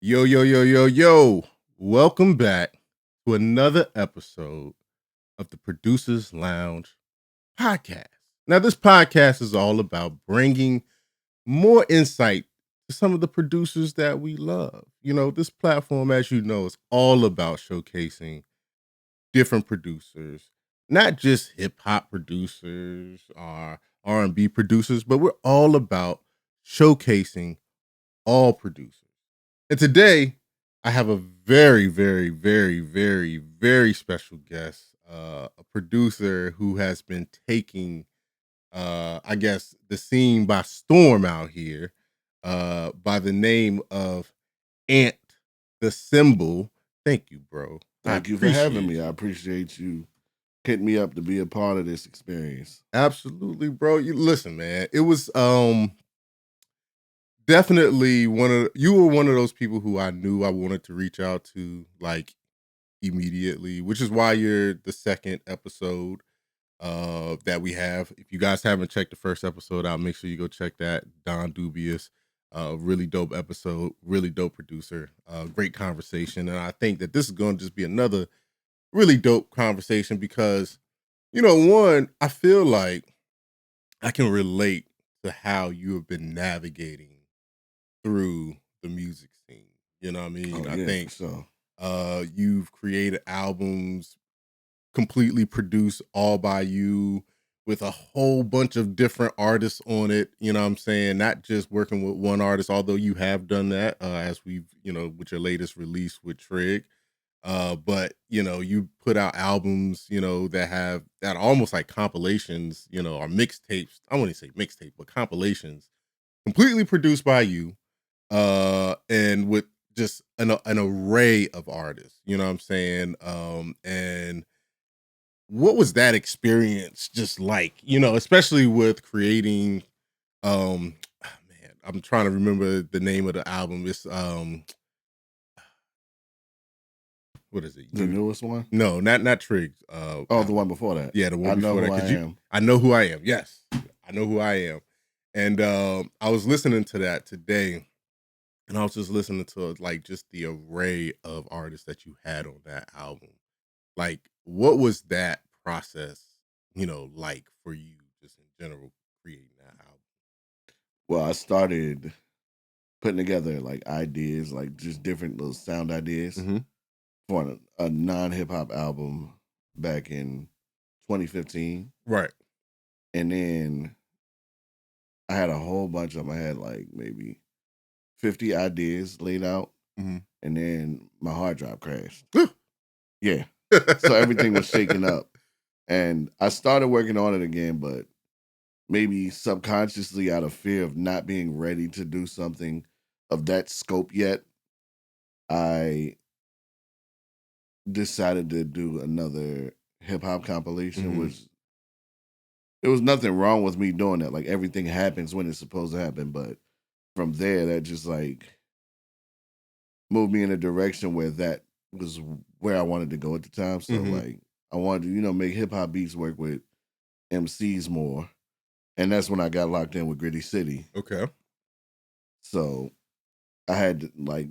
Yo, yo, yo, yo, yo. Welcome back to another episode of the Producers Lounge podcast. Now, this podcast is all about bringing more insight to some of the producers that we love. You know, this platform, as you know, is all about showcasing different producers, not just hip hop producers or R&B producers, but we're all about showcasing all producers. And today, I have a very, very, very, very, very special guest, a producer who has been taking, I guess, the scene by storm out here, by the name of Ant the Symbol. Thank you, bro. I Thank you for having appreciate me. I you. appreciate you hitting me up to be a part of this experience. Absolutely, bro. You listen, man. It was definitely you were one of those people who I knew I wanted to reach out to, like, immediately, which is why you're the second episode that we have. If you guys haven't checked the first episode out, make sure you go check that. Don Dubious, really dope episode, really dope producer, great conversation. And I think that this is going to just be another really dope conversation because, one, I feel like I can relate to how you have been navigating through the music scene. You know what I mean? Oh I yeah, think for sure. you've created albums completely produced all by you with a whole bunch of different artists on it. You know what I'm saying? Not just working with one artist, although you have done that, as we've, with your latest release with Trig. But you put out albums, that are almost like compilations, or mixtapes. I wouldn't say mixtape, but compilations completely produced by you, and with just an array of artists. You know what I'm saying? And what was that experience just like? Especially with creating. Man, I'm trying to remember the name of the album. It's what is it? The newest one? No, not Triggs. Oh, the one before that. Yeah, the one I know before who that. I Cause am. I know who I am. Yes, I know who I am. And I was listening to that today, and I was just listening to, like, just the array of artists that you had on that album. Like, what was that process, like for you, just in general, creating that album? Well, I started putting together like ideas, like just different little sound ideas Mm-hmm. for a non-hip hop album back in 2015. Right. And then I had a whole bunch of them. I had like maybe 50 ideas laid out. Mm-hmm. And then my hard drive crashed. Yeah. So everything was shaken up. And I started working on it again, but maybe subconsciously out of fear of not being ready to do something of that scope yet, I decided to do another hip hop compilation, Mm-hmm. which there was nothing wrong with me doing that. Like everything happens when it's supposed to happen. But from there, that just like moved me in a direction where that was where I wanted to go at the time. So Mm-hmm. like I wanted to, make hip hop beats work with MCs more. And that's when I got locked in with Gritty City. Okay. So I had like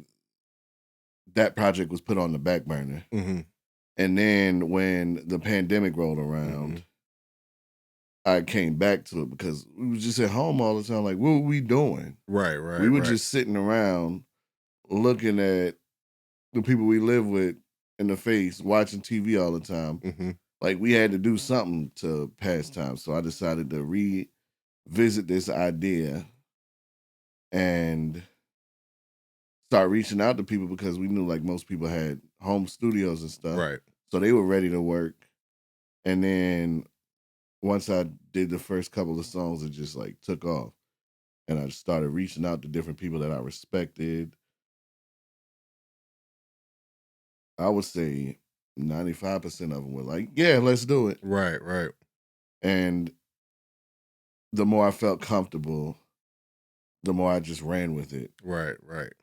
that project was put on the back burner. Mm-hmm. And then when the pandemic rolled Mm-hmm. around, I came back to it because we was just at home all the time. Like, what were we doing? Right. We Right. were Right. just sitting around looking at the people we live with in the face, watching TV all the time. Mm-hmm. Like we had to do something to pass time. So I decided to revisit this idea and start reaching out to people because we knew like most people had home studios and stuff. Right. So they were ready to work. And then once I did the first couple of songs, it just like took off. And I started reaching out to different people that I respected. I would say 95% of them were like, yeah, let's do it. Right. Right. And the more I felt comfortable, the more I just ran with it. Right. Right.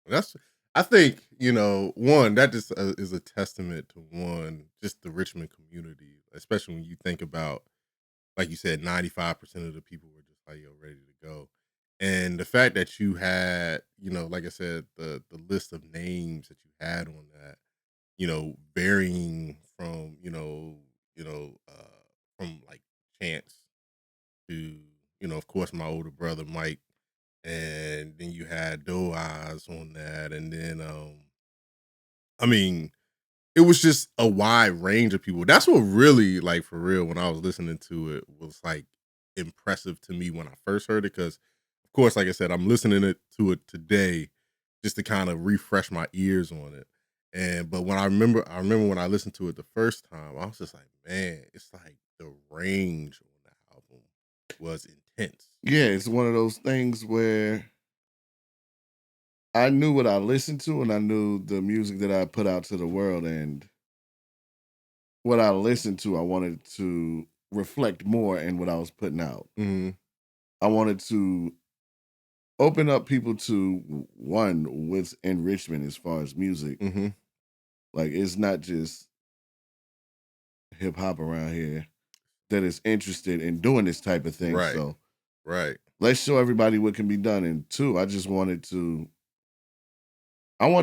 That's, I think, one, that just is a testament to, one, just the Richmond community, especially when you think about, like you said, 95% of the people were just like, yo, ready to go. And the fact that you had, like I said, the list of names that you had on that, varying from, from like Chance to, of course, my older brother Mike, and then you had Doe Eyes on that, and then I mean, it was just a wide range of people. That's what really, like, for real, when I was listening to it, was like impressive to me when I first heard it. Because, of course, like I said, I'm listening to it today just to kind of refresh my ears on it. And but when I remember when I listened to it the first time, I was just like, man, it's like the range on the album was intense. Yeah, it's one of those things where I knew what I listened to and I knew the music that I put out to the world, and what I listened to, I wanted to reflect more in what I was putting out. Mm-hmm. I wanted to open up people to one with enrichment as far as music. Mm-hmm. Like, it's not just hip hop around here that is interested in doing this type of thing. Right. So Right. let's show everybody what can be done. And two, I wanted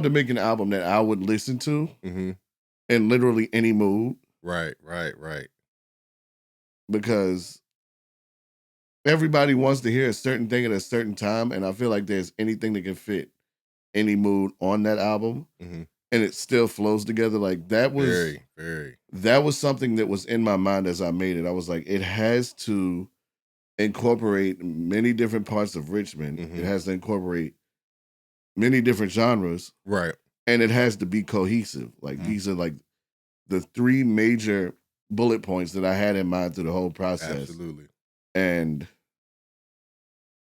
to make an album that I would listen to Mm-hmm. in literally any mood, Right. Right. Right. because everybody wants to hear a certain thing at a certain time. And I feel like there's anything that can fit any mood on that album, Mm-hmm. and it still flows together. Like, Very, very. that was something that was in my mind as I made it. I was like, it has to incorporate many different parts of Richmond. Mm-hmm. It has to incorporate many different genres, Right. and it has to be cohesive. Like, these are like the three major bullet points that I had in mind through the whole process. Absolutely. And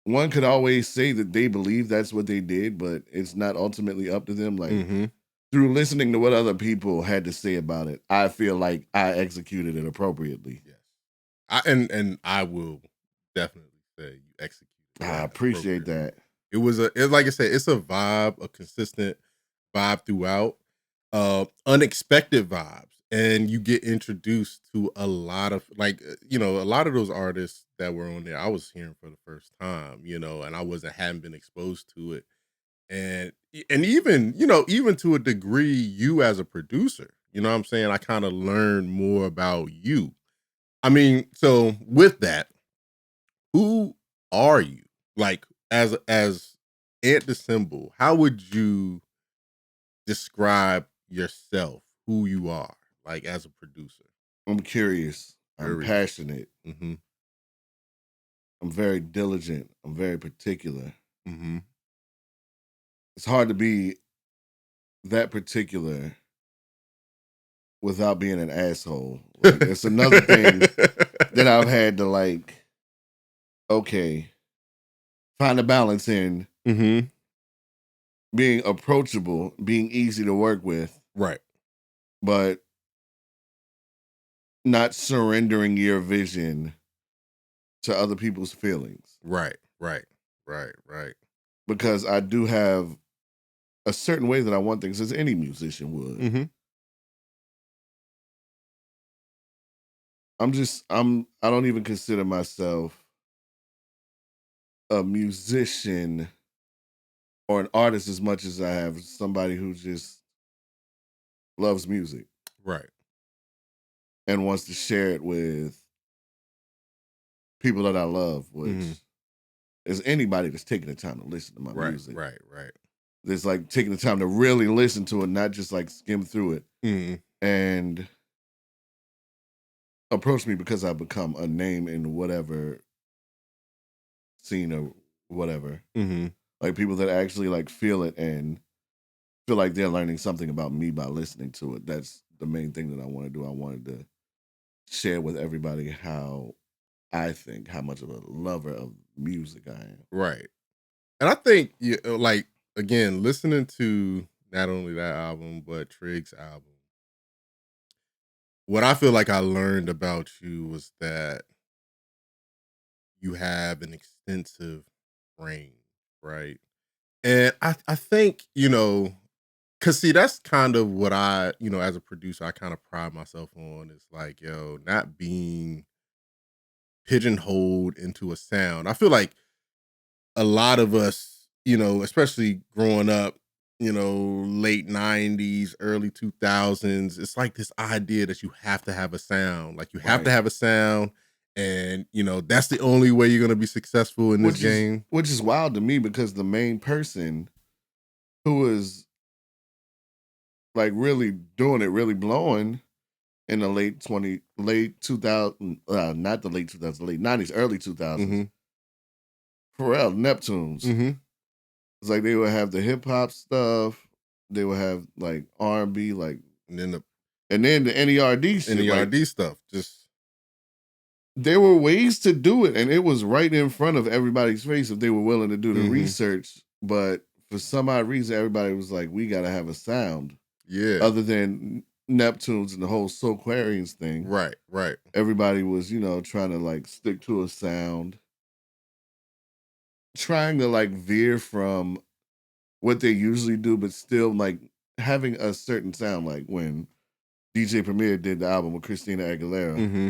one could always say that they believe that's what they did, but it's not ultimately up to them. Like, Mm-hmm. through listening to what other people had to say about it, I feel like I executed it appropriately. Yes. And I will definitely say you executed I that appreciate appropriately. that. It was like I said, it's a vibe, a consistent vibe throughout. Unexpected vibes. And you get introduced to a lot of, like, a lot of those artists that were on there, I was hearing for the first time, and I hadn't been exposed to it. And even, even to a degree, you as a producer, you know what I'm saying? I kind of learned more about you. I mean, so with that, who are you? Like, as Ant the Symbol, how would you describe yourself, who you are, like, as a producer? I'm curious. I'm Curious. passionate. Mm-hmm. I'm very diligent. I'm very particular. Mm-hmm. It's hard to be that particular without being an asshole. Like, it's another thing that I've had to, like, okay, find a balance in Mm-hmm. being approachable, being easy to work with, Right. but not surrendering your vision to other people's feelings. Right. Right. Right. Right. Because I do have a certain way that I want things, as any musician would. Mm-hmm. I don't even consider myself a musician or an artist as much as I have somebody who just loves music Right. and wants to share it with people that I love, which Mhm. is anybody that's taking the time to listen to my Right. music. Right. Right. That's like taking the time to really listen to it, not just like skim through it Mm-hmm. and approach me because I've become a name in whatever scene or whatever. Mm-hmm. Like, people that actually like feel it and feel like they're learning something about me by listening to it. That's the main thing that I want to do. I wanted to share with everybody how much of a lover of music I am. Right. And I think, like, again, listening to not only that album but Trig's album, what I feel like I learned about you was that you have an extensive range, right? And I think, cause see, that's kind of what I, as a producer, I kind of pride myself on, is like, not being pigeonholed into a sound. I feel like a lot of us, especially growing up, late 90s, early 2000s, it's like this idea that you have to have a sound. Like you have to Right. have a sound, and that's the only way you're gonna be successful in this game. Which is wild to me because the main person who was like really doing it, really blowing in the late 2000, not the late 2000s, late 90s, early 2000s, Mm-hmm. Pharrell, Neptunes. Mm-hmm. It's like they would have the hip hop stuff, they would have like R&B, like, And then the and then the NERD shit. Like NERD stuff. Just there were ways to do it, and it was right in front of everybody's face if they were willing to do the mm-hmm. research. But for some odd reason, everybody was like, "We got to have a sound." Yeah. Other than Neptunes and the whole Soulquarians thing, Right. Right. everybody was, trying to like stick to a sound, trying to like veer from what they usually do, but still like having a certain sound. Like when DJ Premier did the album with Christina Aguilera, Mm-hmm.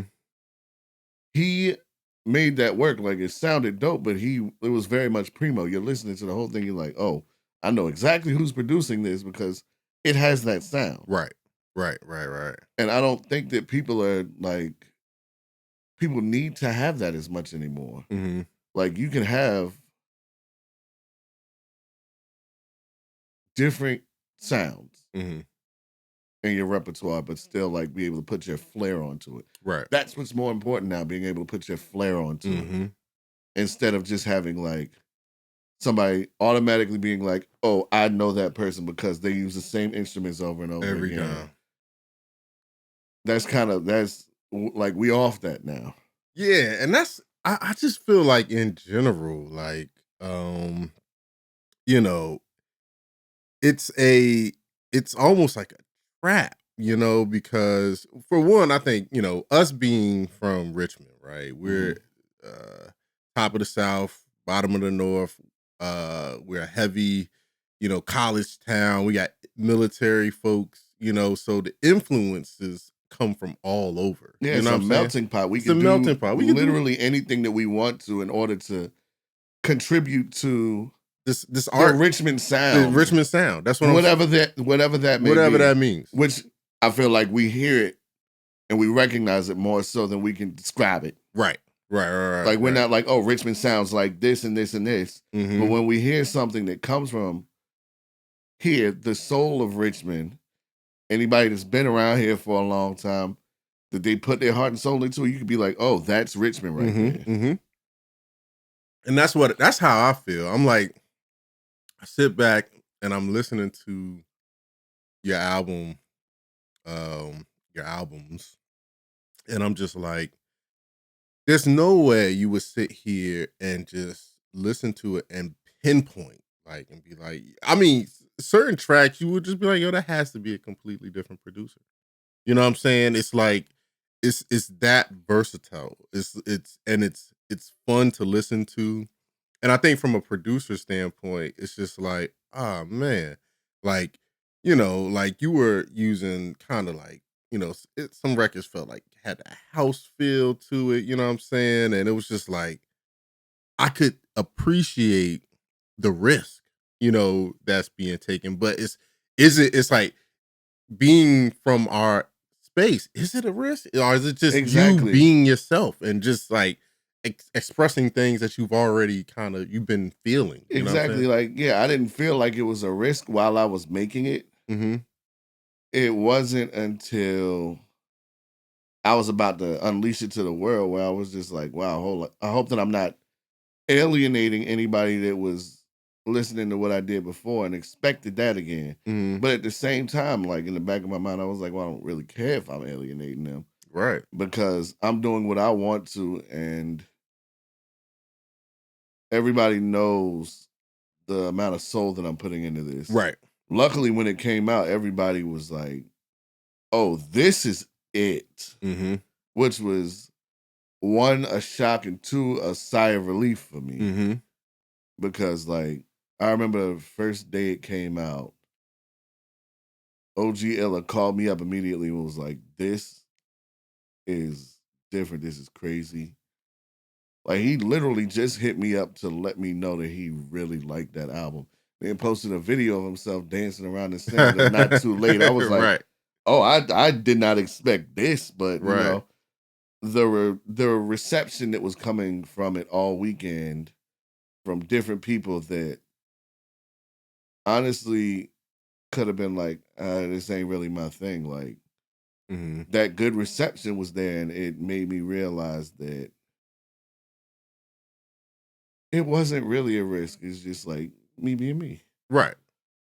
he made that work. Like it sounded dope, but it was very much primo. You're listening to the whole thing, you're like, oh, I know exactly who's producing this because it has that sound. Right. Right. Right. Right. And I don't think that people need to have that as much anymore. Mm-hmm. Like you can have different sounds Mm-hmm. in your repertoire, but still like be able to put your flair onto it. Right. That's what's more important now, being able to put your flair onto Mm-hmm. it instead of just having like somebody automatically being like, oh, I know that person because they use the same instruments over and over Every again. time. That's like we off that now. Yeah, and I just feel like in general, like you know, it's almost like a trap, because for one, I think, us being from Richmond, right? We're top of the South, bottom of the North, we're a heavy, college town. We got military folks, so the influences come from all over. Yeah, You it's know a what I'm saying? melting pot. We It's a can do melting pot. We can do literally anything that we want to in order to contribute to this the art, Richmond the sound. Richmond sound. That's what I'm whatever that may whatever be. that means. Which I feel like we hear it and we recognize it more so than we can describe it. Right. Right. Like we're right. not like, oh, Richmond sounds like this and this and this. Mhm. But when we hear something that comes from here, the soul of Richmond, anybody that's been around here for a long time, that they put their heart and soul into, you could be like, oh, that's Richmond right there. Mm-hmm. And that's how I feel. I'm like, I sit back and I'm listening to your album, your albums, and I'm just like, there's no way you would sit here and just listen to it and pinpoint, like, and be like, I mean, certain tracks you would just be like, yo, that has to be a completely different producer. You know what I'm saying? It's like it's that versatile. It's fun to listen to. And I think from a producer standpoint, it's just like, oh man, like, like you were using kind of like, some records felt like had a house feel to it, you know what I'm saying? And it was just like, I could appreciate the risk, that's being taken. But it's like being from our space, is it a risk? Or is it just you being yourself and just like expressing things that you've been feeling? You know what I'm Exactly. saying? Like, yeah, I didn't feel like it was a risk while I was making it. Mm-hmm. It wasn't until I was about to unleash it to the world where I was just like, wow, hold on. I hope that I'm not alienating anybody that was listening to what I did before and expected that again. Mm-hmm. But at the same time, like in the back of my mind, I was like, well, I don't really care if I'm alienating them Right. because I'm doing what I want to, and everybody knows the amount of soul that I'm putting into this. Right. Luckily, when it came out, everybody was like, oh, this is it. Mm-hmm. Which was one, a shock, and two, a sigh of relief for me. Mm-hmm. Because like I remember the first day it came out, OG Ella called me up immediately and was like, this is different. This is crazy. Like he literally just hit me up to let me know that he really liked that album. Then posted a video of himself dancing around the sound of Not Too Late. I was like, Right. oh, I did not expect this, but you Right. know, the reception that was coming from it all weekend from different people that honestly could have been like, this ain't really my thing. Like Mhm. that good reception was there, and it made me realize that it wasn't really a risk. It's just like me being me. Right.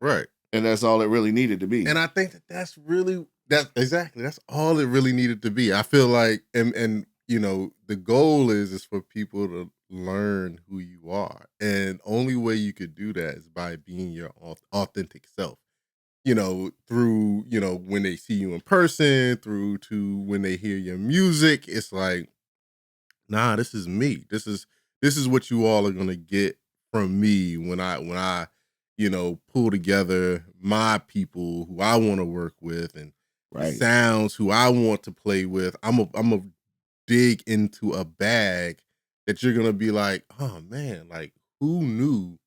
Right. And that's all it really needed to be. And I think that's really that's all it really needed to be. I feel like and you know, the goal is for people to learn who you are. And only way you could do that is by being your authentic self. You know, through, you know, when they see you in person, through to when they hear your music, it's like, nah, this is me. This is what you all are gonna get from me when I you know pull together my people who I want to work with and the Right. sounds who I want to play with. I'm a dig into a bag that you're gonna be like, oh man, like who knew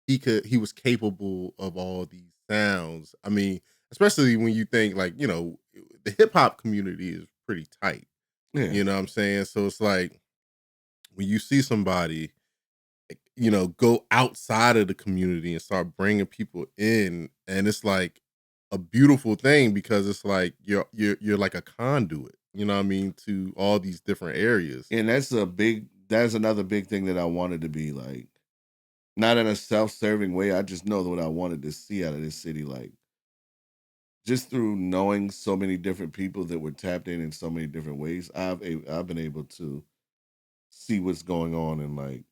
he was capable of all these sounds. I mean, especially when you think like, you know, the hip hop community is pretty tight. Yeah. You know what I'm saying? So it's like when you see somebody, you know, go outside of the community and start bringing people in, and it's like a beautiful thing because it's like you're like a conduit, you know what I mean, to all these different areas. And that's another big thing that I wanted to be like, not in a self-serving way. I just know that what I wanted to see out of this city, like just through knowing so many different people that were tapped in so many different ways, I've been able to see what's going on in like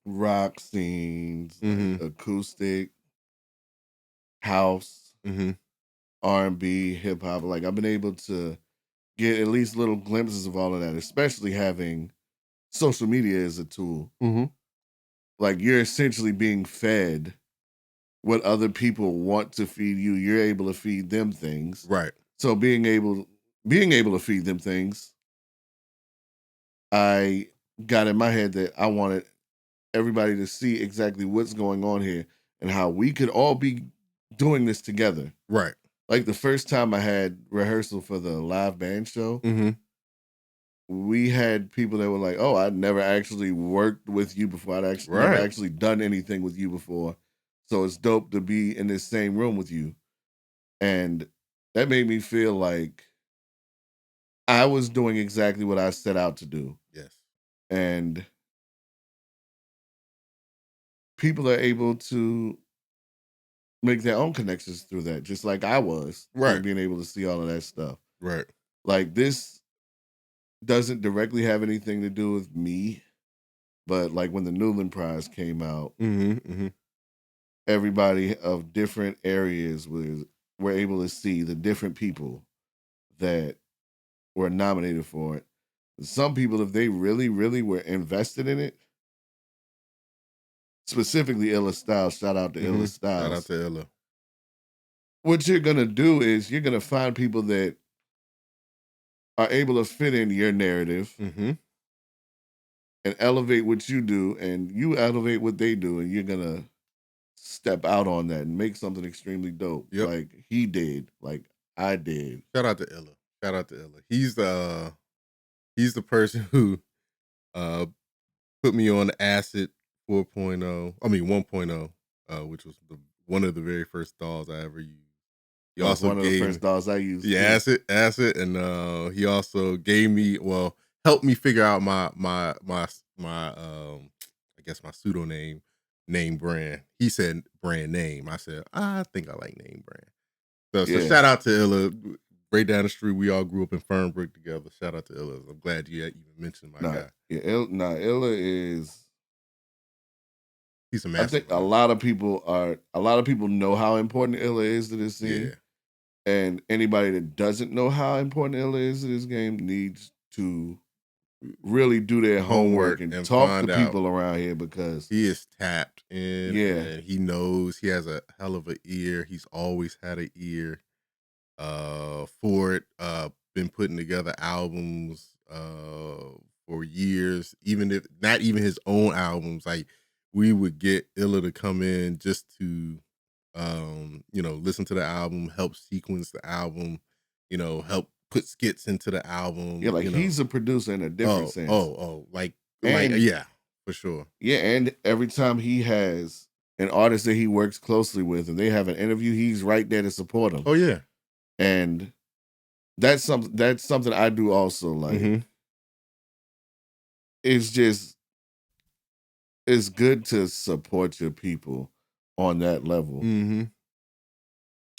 rock scenes, like Mhm. acoustic, house, Mhm. R&B, hip hop. Like I've been able to get at least little glimpses of all of that, especially having social media as a tool. Mhm. Like you're essentially being fed what other people want to feed you. You're able to feed them things. Right. So being able to feed them things, I got in my head that I wanted everybody to see exactly what's going on here and how we could all be doing this together. Right. Like the first time I had rehearsal for the live band show, Mhm. we had people that were like, "Oh, I'd never actually worked with you before. I'd actually never Right. actually done anything with you before. So it's dope to be in this same room with you." And that made me feel like I was doing exactly what I set out to do. Yes. And people are able to make their own connections through that, just like I was through Right. being able to see all of that stuff. Right. Like this doesn't directly have anything to do with me, but like when the Newland Prize came out, Mhm. Mhm. everybody of different areas were able to see the different people that were nominated for it. Some people, if they really, really were invested in it, specifically Illa Styles, shout out to Illa Mhm. Shout out Styles. to Ella. What you're gonna do is you're gonna find people that are able to fit in your narrative Mhm. and elevate what you do, and you elevate what they do, and you're gonna step out on that and make something extremely dope, Yep. like he did, like I did. Shout out to Ella. Shout out to Ella. He's the person who uh put me on acid 4.0. I mean 1.0, which was one of the very first dolls I ever used. He That was also one of the gave first me dolls I used the too. acid, and he also gave me helped me figure out my I guess my pseudonym NameBrand. He said brand name. I said I think I like NameBrand. So Yeah, shout out to Illa. Right down the street, we all grew up in Fernbrook together. Shout out to Illa. I'm glad you even mentioned my nah, guy. yeah, Illa is. He's a I think mastermind. a lot of people know how important Illa is to this scene, Yeah. and anybody that doesn't know how important Illa is to this game needs to really do their homework Homework and and talk to find out people around here because he is tapped in yeah, and he knows he has a hell of an ear. He's always had an ear for it. Been putting together albums for years, even if not even his own albums. Like we would get Illa to come in just to listen to the album, help sequence the album, help put skits into the album. Yeah, like he's a producer in a different sense. Like yeah, for sure. Yeah, and every time he has an artist that he works closely with and they have an interview, he's right there to support him. Oh yeah. And that's something I do also. Like it's just it's good to support your people on that level. And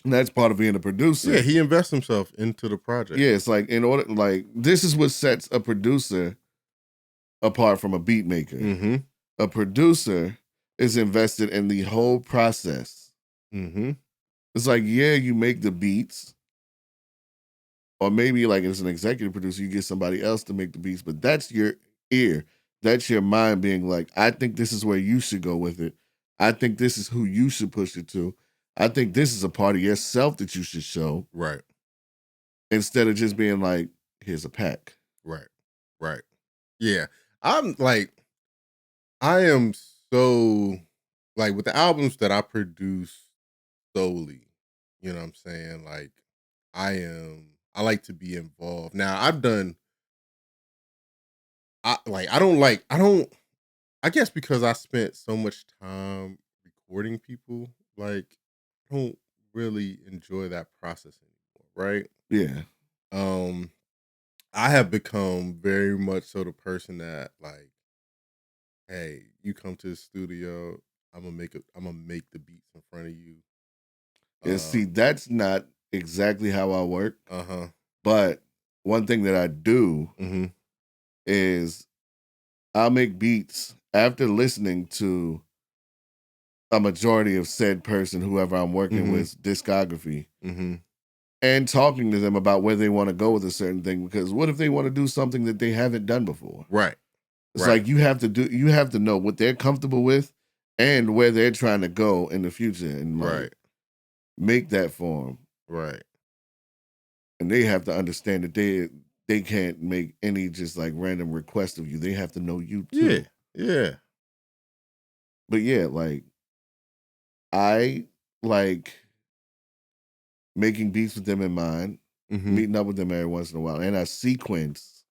that's part of being a producer. Yeah, he invests himself into the project. Yeah, it's like this is what sets a producer apart from a beat maker. A producer is invested in the whole process. It's like, yeah, you make the beats, or maybe like as an executive producer, you get somebody else to make the beats, but that's your ear. That's your mind being like, I think this is where you should go with it. I think this is who you should push it to. I think this is a part of yourself that you should show. Right. Instead of just being like, here's a pack. Right. Yeah. I am so like with the albums that I produce solely, you know what I'm saying? Like I like to be involved. Now I guess because I spent so much time recording people, like I don't really enjoy that process anymore, right? Yeah. I have become very much so the person that like, hey, you come to the studio, I'm gonna make the beats in front of you. Yeah, see, that's not exactly how I work. But one thing that I do is I'll make beats after listening to a majority of said person, whoever I'm working with, discography, and talking to them about where they want to go with a certain thing. Because what if they want to do something that they haven't done before? Right. It's like you have to know what they're comfortable with and where they're trying to go in the future, and like make that for them. Right. And they have to understand that they can't make any just like random request of you. They have to know you too. Yeah. But yeah, like I like making beats with them in mind, meeting up with them every once in a while, and I sequence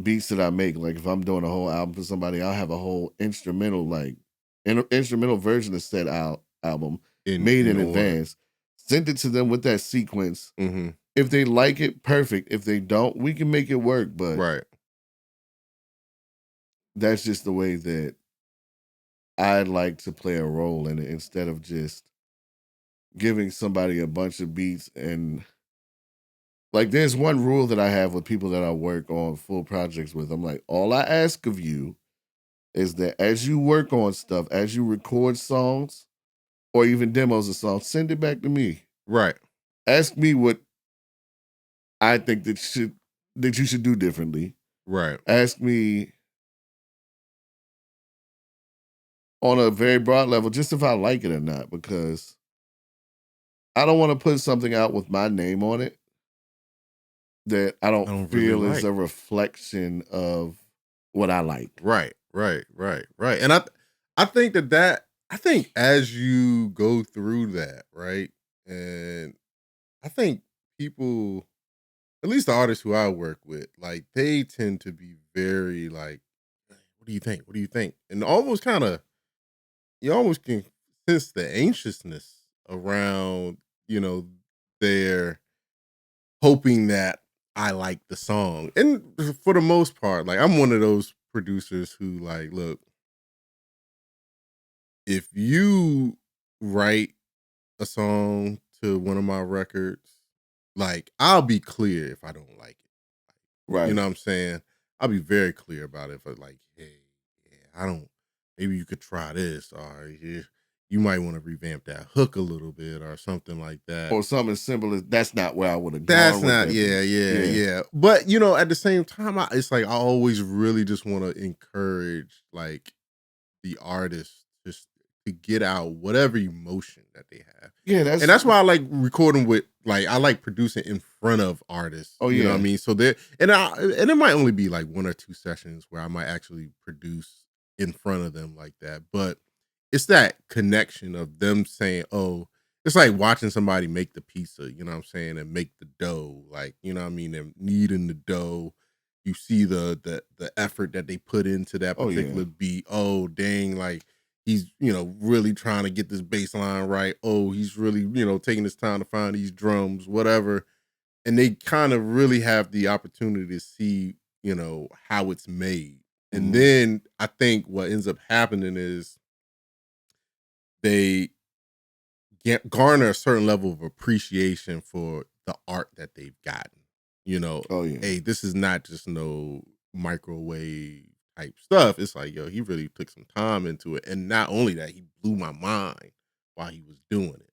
beats that I make. Like if I'm doing a whole album for somebody, I'll have a whole instrumental, like instrumental version of said album made in advance. Send it to them with that sequence. If they like it, perfect. If they don't, we can make it work. But that's just the way that I'd like to play a role in it, instead of just giving somebody a bunch of beats. And like there's one rule that I have with people that I work on full projects with. I'm like, all I ask of you is that as you work on stuff, as you record songs or even demos of songs, send it back to me. Right. Ask me what I think that you should do differently. Right. Ask me on a very broad level, just if I like it or not, because I don't want to put something out with my name on it that I don't feel really is a reflection of what I like. Right. And I think as you go through that, right? And I think people, at least the artists who I work with, like they tend to be very like, what do you think? What do you think? And almost kind of, you almost can sense the anxiousness around, their hoping that I like the song. And for the most part, like I'm one of those producers who like, look, if you write a song to one of my records, like I'll be clear if I don't like it. Right. You know what I'm saying? I'll be very clear about it. But like, hey, yeah, I don't. Maybe you could try this, or you might want to revamp that hook a little bit, or something like that. Or something as simple as that's not where I would have gone. That's not. Yeah. But at the same time, it's like I always really just want to encourage like the artist just to get out whatever emotion that they have. Yeah, And that's why I like recording with, like, I like producing in front of artists. Oh, You know what I yeah. mean? So there, and it might only be like 1 or 2 sessions where I might actually produce in front of them like that. But it's that connection of them saying, "Oh," it's like watching somebody make the pizza, you know what I'm saying, and make the dough. Like, you know what I mean? They're kneading the dough. You see the effort that they put into that Oh, yeah. particular beat. Oh, dang, like he's, really trying to get this bass line right. Oh, he's really, taking his time to find these drums, whatever. And they kind of really have the opportunity to see, how it's made. And Mhm. then I think what ends up happening is they garner a certain level of appreciation for the art that they've gotten. Oh, yeah. Hey, this is not just no microwave type stuff. It's like, yo, he really took some time into it. And not only that, he blew my mind while he was doing it.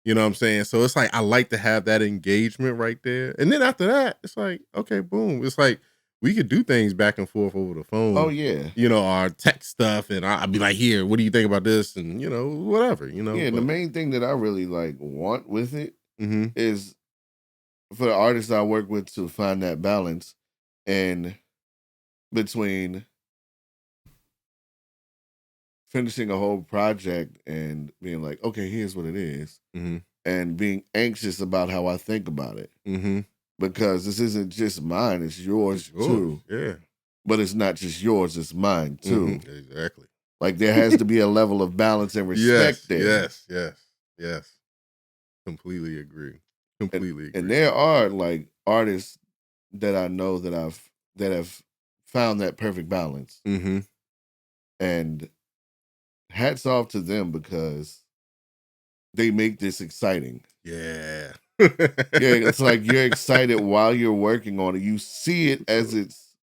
You know what I'm saying? So it's like I like to have that engagement right there. And then after that, it's like, okay, boom. It's like we could do things back and forth over the Oh, phone, yeah. our tech stuff, and I'd be like, here, what do you think about this? And whatever, Yeah, and the but main thing that I really, like, want with it mhm. is for the artists I work with to find that balance and between finishing a whole project and being like, okay, here's what it is, Mhm. and being anxious about how I think about it. Mhm. Because this isn't just mine, it's It's yours yours. too. Yeah. But it's not just yours, it's mine too. Mhm. Exactly. Like there has to be a level of balance and respect Yes, there. yes, yes, yes. Completely agree. And Completely and agree. there are like artists that I know that have found that perfect balance. Mhm. And hats off to them because they make this exciting. Yeah. Yeah, it's like you're excited while you're working on it. You see it as it's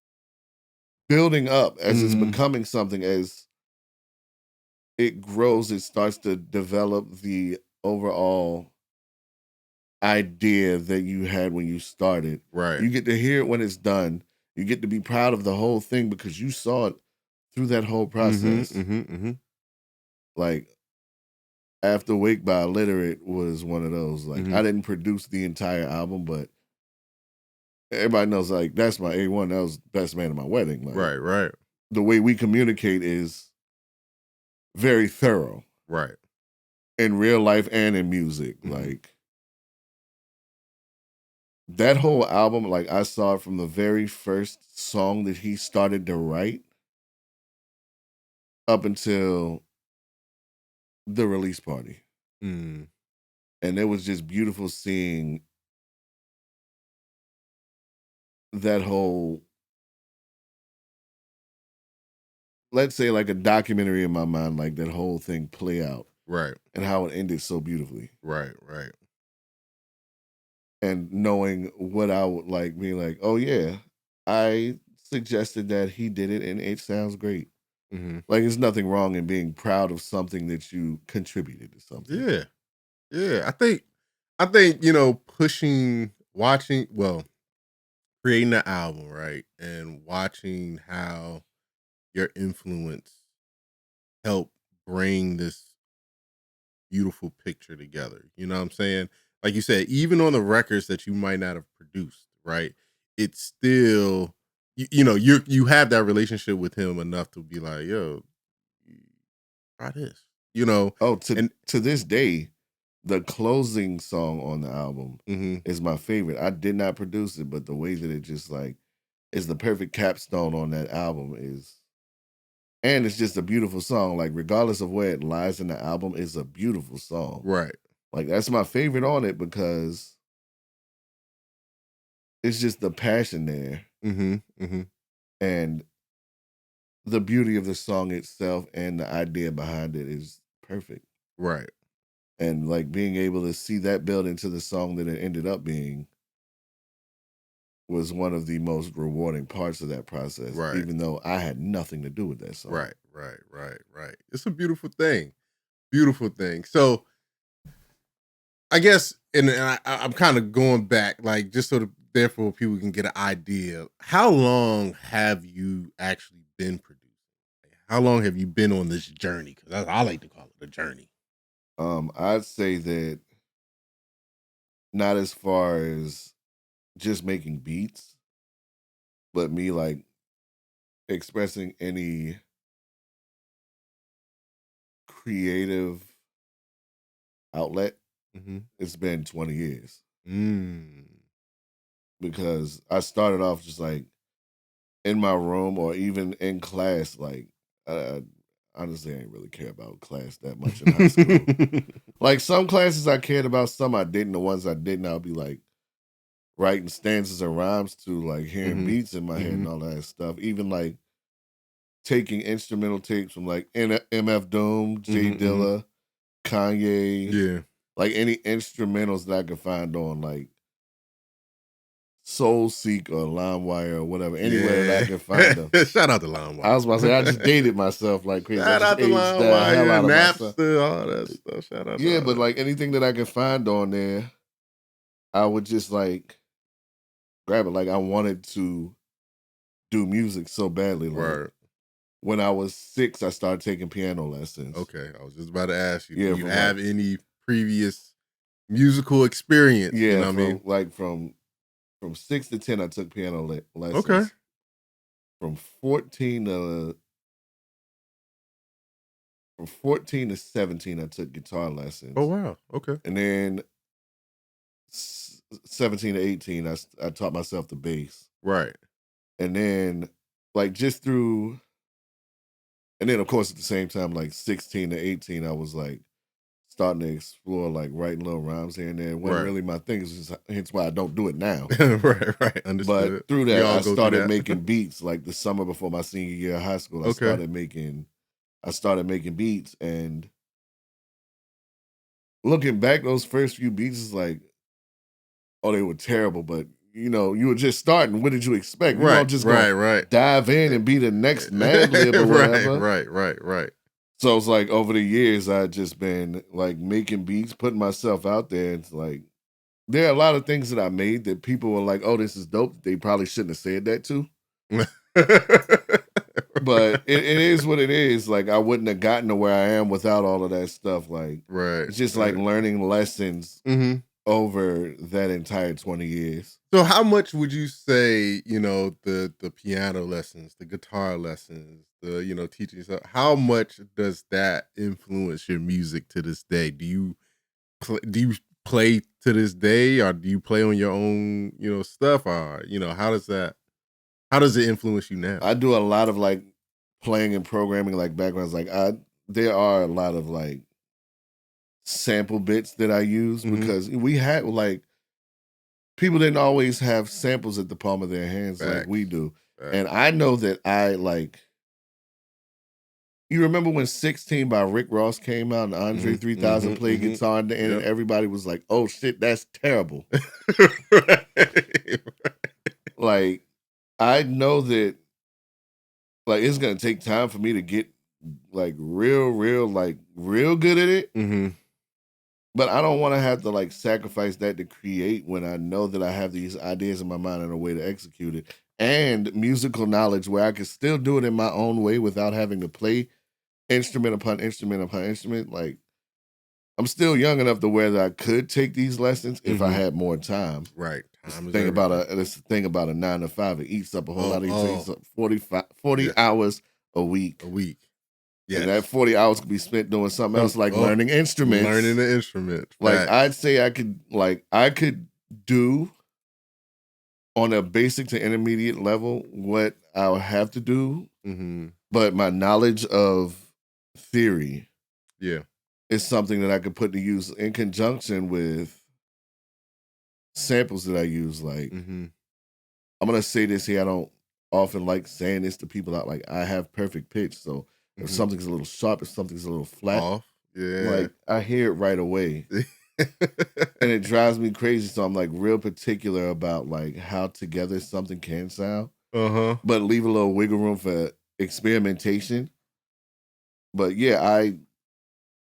building up, as it's Mhm. becoming something, as it grows, it starts to develop the overall idea that you had when you started. Right. You get to hear it when it's done. You get to be proud of the whole thing because you saw it through that whole Mhm. process. Mhm. Mhm. Like After Wake by Illiterate was one of those. Like I Mhm. didn't produce the entire album, but everybody knows like that's my A1. That was best man at my wedding. Like Right, right. the way we communicate is very thorough Right. in real life and in music. Mhm. Like that whole album, like I saw it from the very first song that he started to write up until the release party. Mm. And it was just beautiful seeing that whole, let's say like a documentary in my mind, like that whole thing play out Right. and how it ended so beautifully. Right, right. And knowing what I would like, being like, oh yeah, I suggested that he did it and it sounds great. Mhm. Like there's nothing wrong in being proud of something that you contributed to something. Yeah. Yeah. I think, pushing watching well, creating the album, right? And watching how your influence helped bring this beautiful picture together. You know what I'm saying? Like you said, even on the records that you might not have produced, right? It's still you have that relationship with him enough to be like, yo, try this. Oh, And to this day, the closing song on the album mhm, is my favorite. I did not produce it, but the way that it just like is the perfect capstone on that album is, and it's just a beautiful song. Like regardless of where it lies in the album, it's a beautiful song. right. Like that's my favorite on it because it's just the passion there Mhm, mhm, and the beauty of the song itself and the idea behind it is perfect. right, And like being able to see that build into the song that it ended up being was one of the most rewarding parts of that process, right, even though I had nothing to do with that song. right, right, right, right. It's a beautiful thing. Beautiful thing. So I guess, and I'm kind of going back, like just so that therefore people can get an idea. How long have you actually been producing? How long have you been on this journey? Because I like to call the journey? I'd say that not as far as just making beats, but me like expressing any creative outlet. Mm-hmm. It's been 20 years Mm. because I started off just like in my room or even in class. Like, honestly, I didn't really care about class that much in high school. Like some classes I cared about, some I didn't. The ones I didn't, I'll be like writing stanzas and rhymes to, like hearing beats in my head and all that stuff. Even like taking instrumental tapes from like MF Doom, Jay Dilla, Kanye, Yeah. like any instrumentals that I could find on like Soul Seek or LimeWire or whatever, anywhere that I can find them. Shout out to LimeWire. I was about to say, I just dated myself like crazy. Shout out to LimeWire, the hell out of myself. Napster, all that stuff. Shout out. Yeah, but like anything that I could find on there, I would just like grab it. Like I wanted to do music so badly. Like when I was 6, I started taking piano lessons. Okay, I was just about to ask you. Yeah, do you have any previous musical experience? Yeah, you know what I mean? Like from 6 to 10, I took piano lessons. Okay. From 14 to 17, I took guitar lessons. Oh wow. Okay. And then 17 to 18, I taught myself the bass. Right. And then like just through, and then of course at the same time, like 16 to 18, I was like starting to explore like writing little rhymes here and there. It wasn't really my thing. It's just, hence why I don't do it now. right. Understood. But through that, I started making beats. Like the summer before my senior year of high school, I started making beats. And looking back, those first few beats is like, oh, they were terrible. But you know, you were just starting. What did you expect? You don't just dive in and be the next Mad Lib or whatever. Right. So it's like over the years, I've just been like making beats, putting myself out there. It's like there are a lot of things that I made that people were like, "Oh, this is dope." They probably shouldn't have said that to. But it is what it is. Like I wouldn't have gotten to where I am without all of that stuff. Like it's just like learning lessons over that entire 20 years. So how much would you say, you know, the piano lessons, the guitar lessons, the, you know, teaching yourself, how much does that influence your music to this day? Do you play to this day, or do you play on your own, you know, stuff, or, you know, how does it influence you now? I do a lot of like playing and programming like backgrounds. Like there are a lot of like sample bits that I use because we had like people didn't always have samples at the palm of their hands like we do. And I know that I like, you remember when 16 by Rick Ross came out and Andre 3000 played guitar in the end and everybody was like, oh shit, that's terrible. Like, I know that like it's gonna take time for me to get like real good at it. But I don't want to have to like sacrifice that to create when I know that I have these ideas in my mind and a way to execute it. And musical knowledge where I can still do it in my own way without having to play instrument upon instrument upon instrument. Like I'm still young enough to where that I could take these lessons if I had more time. Right. It's the thing about a 9 to 5. It eats up a whole lot of things. 40 hours a week. Yeah. And that 40 hours could be spent doing something else like learning instruments. Learning the instrument. Like I'd say I could do on a basic to intermediate level what I'll have to do. But my knowledge of theory is something that I could put to use in conjunction with samples that I use. Like I'm gonna say this here. I don't often like saying this to people out. Like I have perfect pitch, so if something's a little sharp, if something's a little flat, like I hear it right away. And it drives me crazy. So I'm like real particular about like how together something can sound. But leave a little wiggle room for experimentation. But yeah,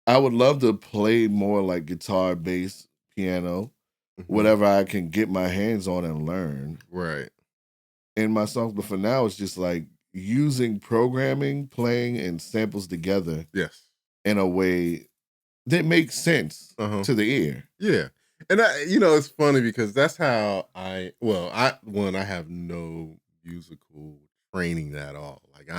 I would love to play more like guitar, bass, piano, whatever I can get my hands on and learn. In my songs. But for now, it's just like using programming, playing, and samples together. in a way that makes sense to the ear. Yeah. And it's funny because that's how I have no musical training at all. Like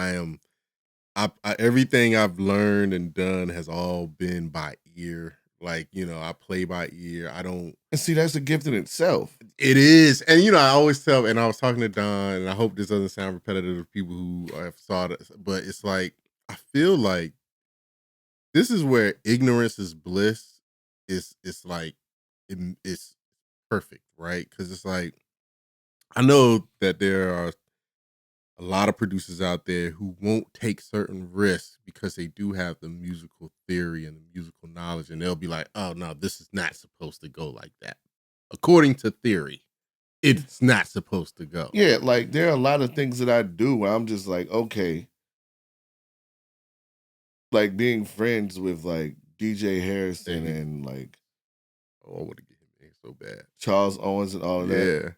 everything I've learned and done has all been by ear. Like, I play by ear. I don't. And see, that's a gift in itself. It is. And, I always tell, and I was talking to Don, and I hope this doesn't sound repetitive to people who have saw this, but it's like, I feel like this is where ignorance is bliss. It's like, it's perfect, right? Because it's like, I know that there are a lot of producers out there who won't take certain risks because they do have the musical theory and the musical knowledge, and they'll be like, "Oh no, this is not supposed to go like that." According to theory, it's not supposed to go. Yeah, like there are a lot of things that I do where I'm just like, okay, like being friends with like DJ Harrison and like I want to get him in so bad. Charles Owens and all of that. Yeah.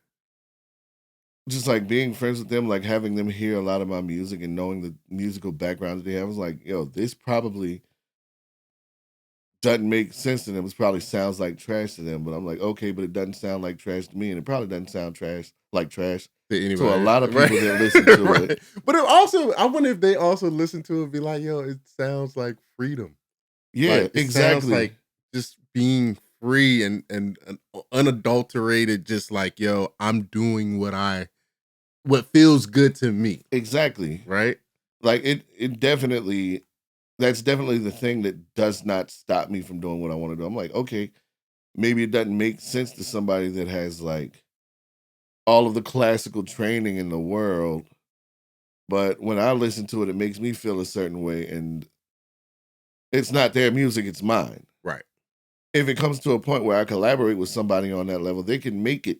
Just like being friends with them, like having them hear a lot of my music and knowing the musical background that they have, I was like, yo, this probably doesn't make sense to them. It probably sounds like trash to them, but I'm like, okay, but it doesn't sound like trash to me, and it probably doesn't sound trash to a lot of people that listen to it. But I wonder if they also listen to it and be like, yo, it sounds like freedom. Yeah, like, exactly. Sounds like just being free and unadulterated, just like, yo, I'm doing what feels good to me. Exactly. Right? Like it definitely, that's definitely the thing that does not stop me from doing what I want to do. I'm like, okay, maybe it doesn't make sense to somebody that has like all of the classical training in the world, but when I listen to it, it makes me feel a certain way, and it's not their music, it's mine. Right. If it comes to a point where I collaborate with somebody on that level, they can make it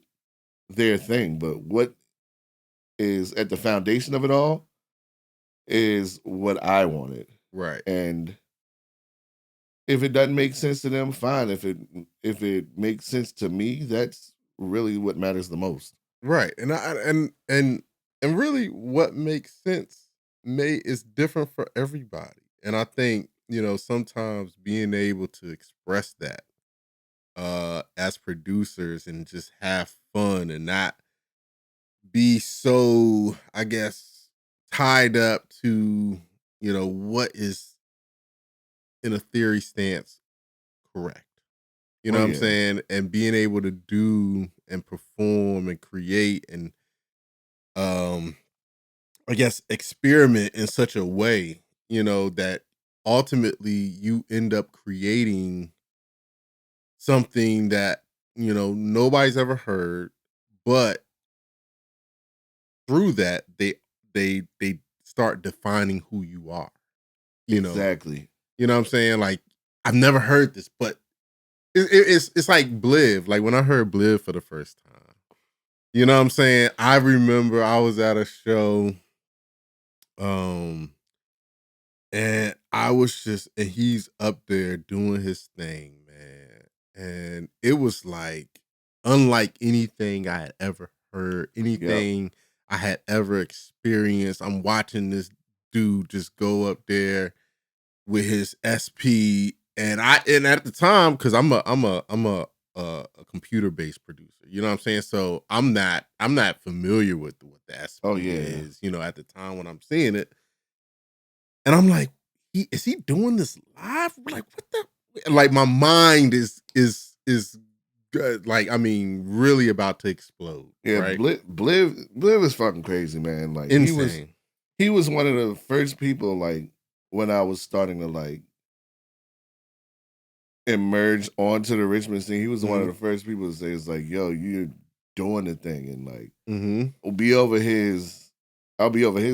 their thing. But what is at the foundation of it all is what I wanted. Right. And if it doesn't make sense to them, fine. If it makes sense to me, that's really what matters the most. Right. And really what makes sense is different for everybody. And I think, sometimes being able to express that as producers and just have fun and not be so, I guess, tied up to, what is in a theory stance correct. You know what I'm saying? And being able to do and perform and create and I guess experiment in such a way, that ultimately you end up creating something that, nobody's ever heard, but through that they start defining who you are. Exactly. You know what I'm saying? Like, I've never heard this, but it's like Bliv. Like when I heard Bliv for the first time, you know what I'm saying? I remember I was at a show, and and he's up there doing his thing, man. And it was like unlike anything I had ever heard, anything I had ever experienced. I'm watching this dude just go up there with his SP, and at the time, because I'm a computer based producer, you know what I'm saying? So I'm not familiar with what the SP is, at the time when I'm seeing it. And I'm like, is he doing this live? Like, what the? Like, my mind is good. Like, I mean, really about to explode. Yeah, right? Bliv is fucking crazy, man. Like Insane. he was one of the first people, like when I was starting to like emerge onto the Richmond scene. He was one of the first people to say, "It's like, yo, you're doing the thing," and like, I'll be over his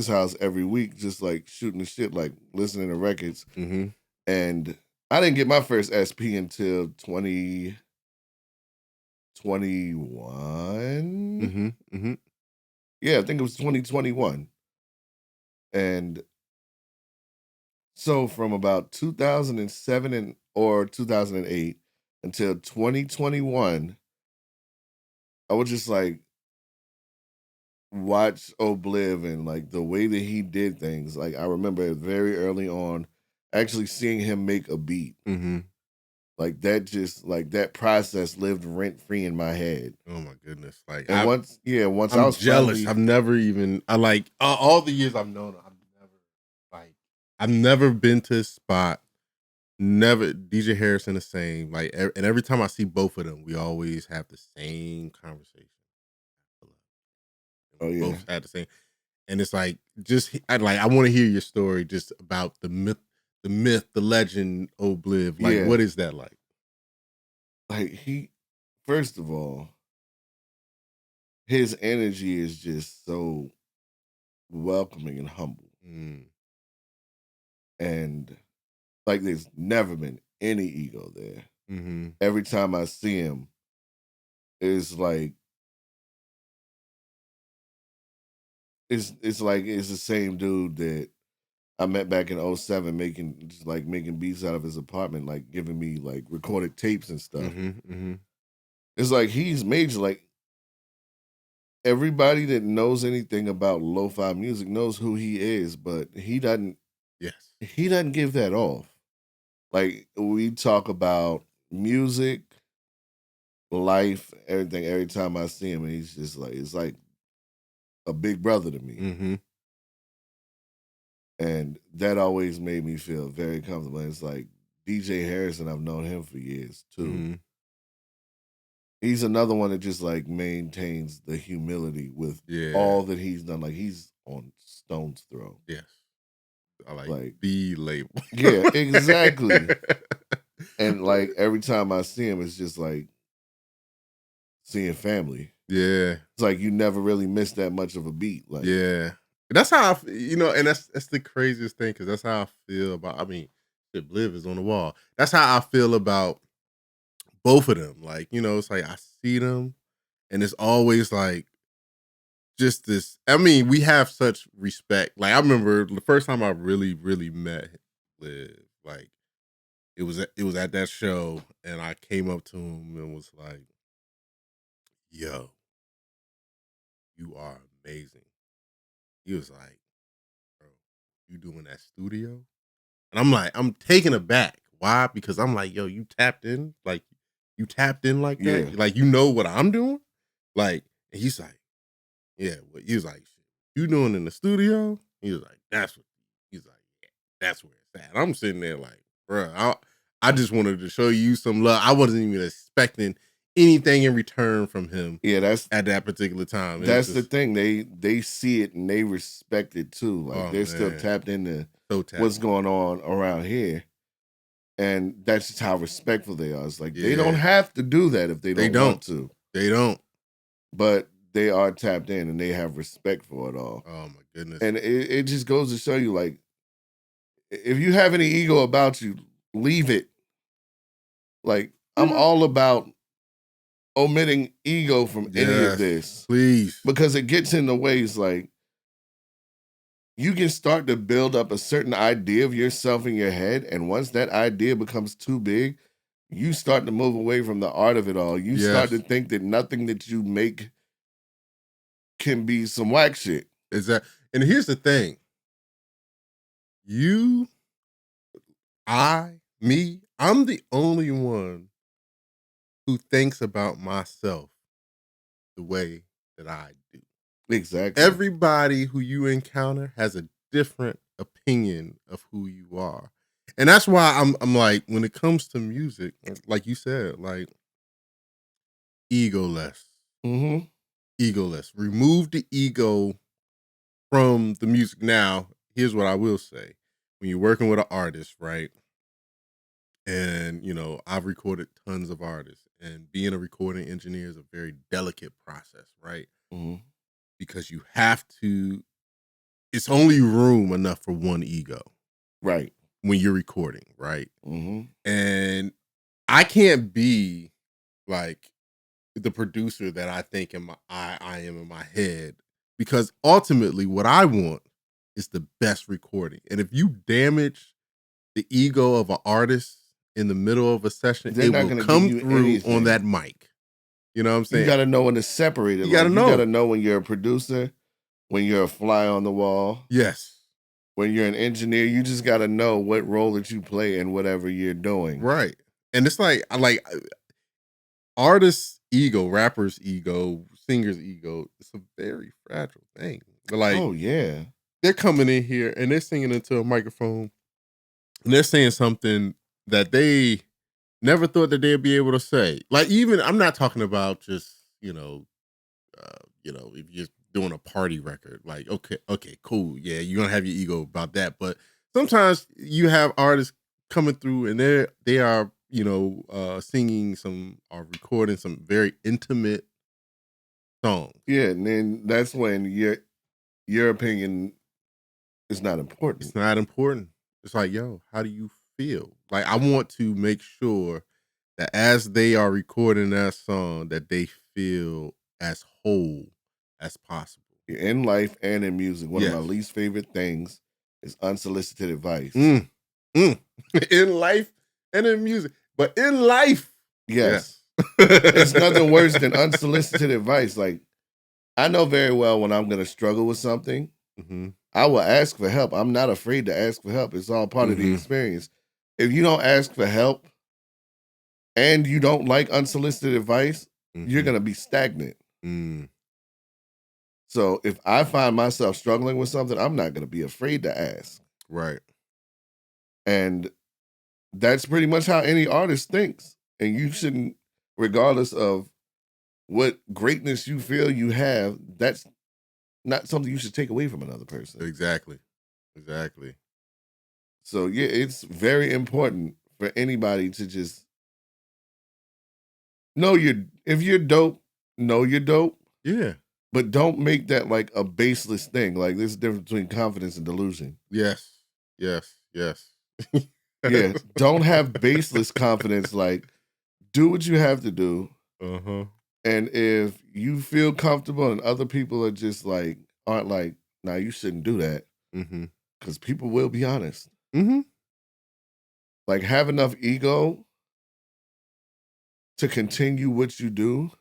house every week, just like shooting the shit, like listening to records. And I didn't get my first SP until 2021. Yeah, I think it was 2021. And so from about 2007 or 2008 until 2021, I would just like watch Ohbliv and like the way that he did things. Like I remember very early on, actually seeing him make a beat. Mm-hmm. Like that just like that process lived rent free in my head. Oh my goodness. Like And once I I'm was jealous. finally I've never even all the years I've known him, I've never been to his spot. Never DJ Harrison the same. Like and every time I see both of them, we always have the same conversation. Oh We yeah. both had the same. And it's like I want to hear your story just about the myth, the legend Ohbliv. Like, Yeah. what is that like? Like first of all, his energy is just so welcoming and humble. Mm. And like there's never been any ego there. Mm-hmm. Every time I see him, it's like it's the same dude that I met back in 07 making beats out of his apartment, like giving me like recorded tapes and stuff. Mm-hmm. Mm-hmm. It's like he's major. Like everybody that knows anything about lo-fi music knows who he is, but he doesn't Yes. give that off. Like we talk about music, life, everything every time I see him, and he's just like it's like a big brother to me. Mm-hmm. And that always made me feel very comfortable. And it's like DJ Harrison, I've known him for years too. Mm-hmm. He's another one that just like maintains the humility with all that he's done. Like he's on stone's throw. Yes. I like the label. Yeah, exactly. And like every time I see him, it's just like seeing family. Yeah. It's like you never really miss that much of a beat. Like yeah. That's how and that's the craziest thing, because that's how I feel about Bliv is on the wall. That's how I feel about both of them. Like, it's like I see them and it's always like just this. I mean, we have such respect. Like, I remember the first time I really, really met Liv, like it was at that show, and I came up to him and was like, "Yo, you are amazing." He was like, "Bro, you doing that studio?" And I'm like, I'm taken aback. Why? Because I'm like, "Yo, you tapped in? Like, you tapped in like that? Yeah. Like, you know what I'm doing?" Like, and he's like, "Yeah." Well, he was like, "You doing in the studio?" He was like, "That's what." He's like, "Yeah, that's where it's at." I'm sitting there like, bro, I just wanted to show you some love. I wasn't even expecting anything in return from him. Yeah, that's at that particular time. That's the thing. They see it and they respect it too. Like they're still tapped into what's going on around here. And that's just how respectful they are. It's like they don't have to do that if they don't want to. They don't. But they are tapped in and they have respect for it all. Oh my goodness. And it just goes to show you, like, if you have any ego about you, leave it. Like, I'm all about omitting ego from any of this. Please. Because it gets in the ways, like, you can start to build up a certain idea of yourself in your head, and once that idea becomes too big, you start to move away from the art of it all. You start to think that nothing that you make can be some whack shit. And here's the thing. I'm the only one who thinks about myself the way that I do. Exactly. Everybody who you encounter has a different opinion of who you are. And that's why I'm like, when it comes to music, like you said, like, egoless. Mm-hmm. Egoless. Remove the ego from the music. Now, here's what I will say. When you're working with an artist, right? And, I've recorded tons of artists, and being a recording engineer is a very delicate process, right? Mm-hmm. Because you have to, it's only room enough for one ego. Right. When you're recording, right? Mm-hmm. And I can't be like the producer that I think I am in my head, because ultimately what I want is the best recording. And if you damage the ego of an artist in the middle of a session, it will come through on that mic. You know what I'm saying? You got to know when to separate it. You got to know. You got to know when you're a producer, when you're a fly on the wall. Yes. when you're an engineer, you just got to know what role that you play in whatever you're doing. Right. And it's like artists' ego, rappers' ego, singers' ego. It's a very fragile thing. But like, Oh yeah, they're coming in here and they're singing into a microphone and they're saying something that they never thought that they'd be able to say. Like, even I'm not talking about just if you're doing a party record, like okay, cool, yeah, you're gonna have your ego about that. But sometimes you have artists coming through and they are singing some or recording some very intimate songs. yeah, and then that's when your opinion is not important. It's not important. It's like, yo, how do you feel? Like, I want to make sure that as they are recording that song, that they feel as whole as possible. In life and in music, one of my Yes. least favorite things is unsolicited advice. In life and in music, but in life, Yes. It's nothing worse than unsolicited advice. Like, I know very well when I'm going to struggle with something, Mhm. I will ask for help. I'm not afraid to ask for help. It's all part of the experience. If you don't ask for help and you don't like unsolicited advice, you're going to be stagnant. So if I find myself struggling with something, I'm not going to be afraid to ask. Right. And that's pretty much how any artist thinks. And you shouldn't, regardless of what greatness you feel you have, that's not something you should take away from another person. Exactly. So yeah, it's very important for anybody to just know if you're dope, know you're dope. Yeah. But don't make that like a baseless thing. Like, there's a difference between confidence and delusion. Yes. Yeah. Don't have baseless confidence. Like, do what you have to do. And if you feel comfortable and other people are just like, aren't like, nah, you shouldn't do that. Because people will be honest. Like, have enough ego to continue what you do,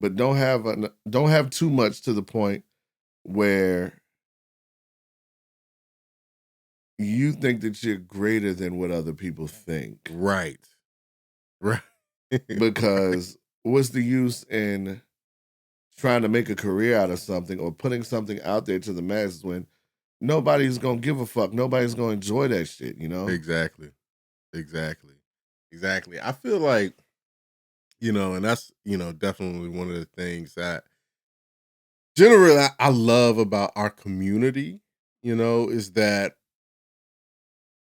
but don't have too much to the point where you think that you're greater than what other people think. Right. Because what's the use in trying to make a career out of something or putting something out there to the masses when nobody's gonna give a fuck? Nobody's gonna enjoy that shit, you know? Exactly. I feel like, and that's, definitely one of the things that generally I love about our community, is that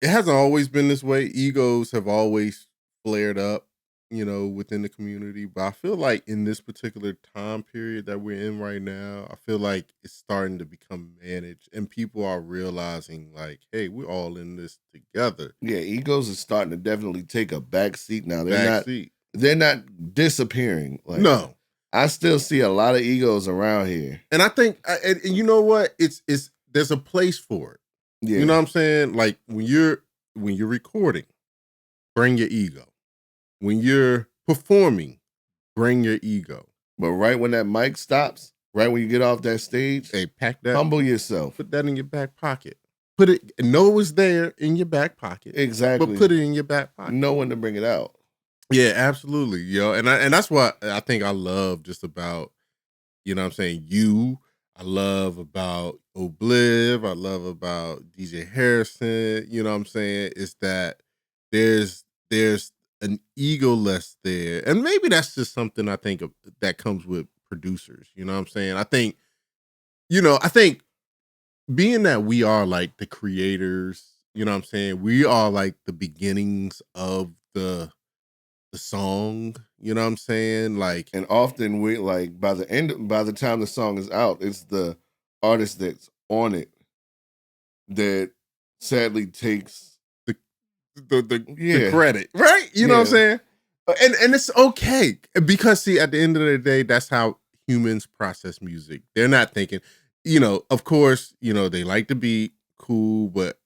it hasn't always been this way. Egos have always flared up, within the community. But I feel like in this particular time period that we're in right now, I feel like it's starting to become managed and people are realizing like, hey, we're all in this together. Yeah, egos are starting to definitely take a back seat now. Backseat. They're not disappearing. Like, No. I still see a lot of egos around here. And I think, and you know what? It's there's a place for it. Yeah. You know what I'm saying? Like when you're recording, bring your ego. When you're performing, bring your ego. But right when that mic stops, right when you get off that stage, hey, pack that. Humble yourself. Put that in your back pocket. Put it. Know it's there in your back pocket. Exactly. But put it in your back pocket. Know when to bring it out. Yeah, absolutely, yo. And that's what I think I love just about, what I'm saying, you. I love about Ohbliv. I love about DJ Harrison. You know what I'm saying? Is that there's an ego less there. And maybe that's just something I think that comes with producers. You know what I'm saying? I think being that we are like the creators, you know what I'm saying? We are like the beginnings of the song, you know what I'm saying? Like, and often we like by the time the song is out, it's the artist that's on it that sadly takes the credit, right? You know what I'm saying? And it's okay because see, at the end of the day, that's how humans process music. They're not thinking, of course, they like to be cool, but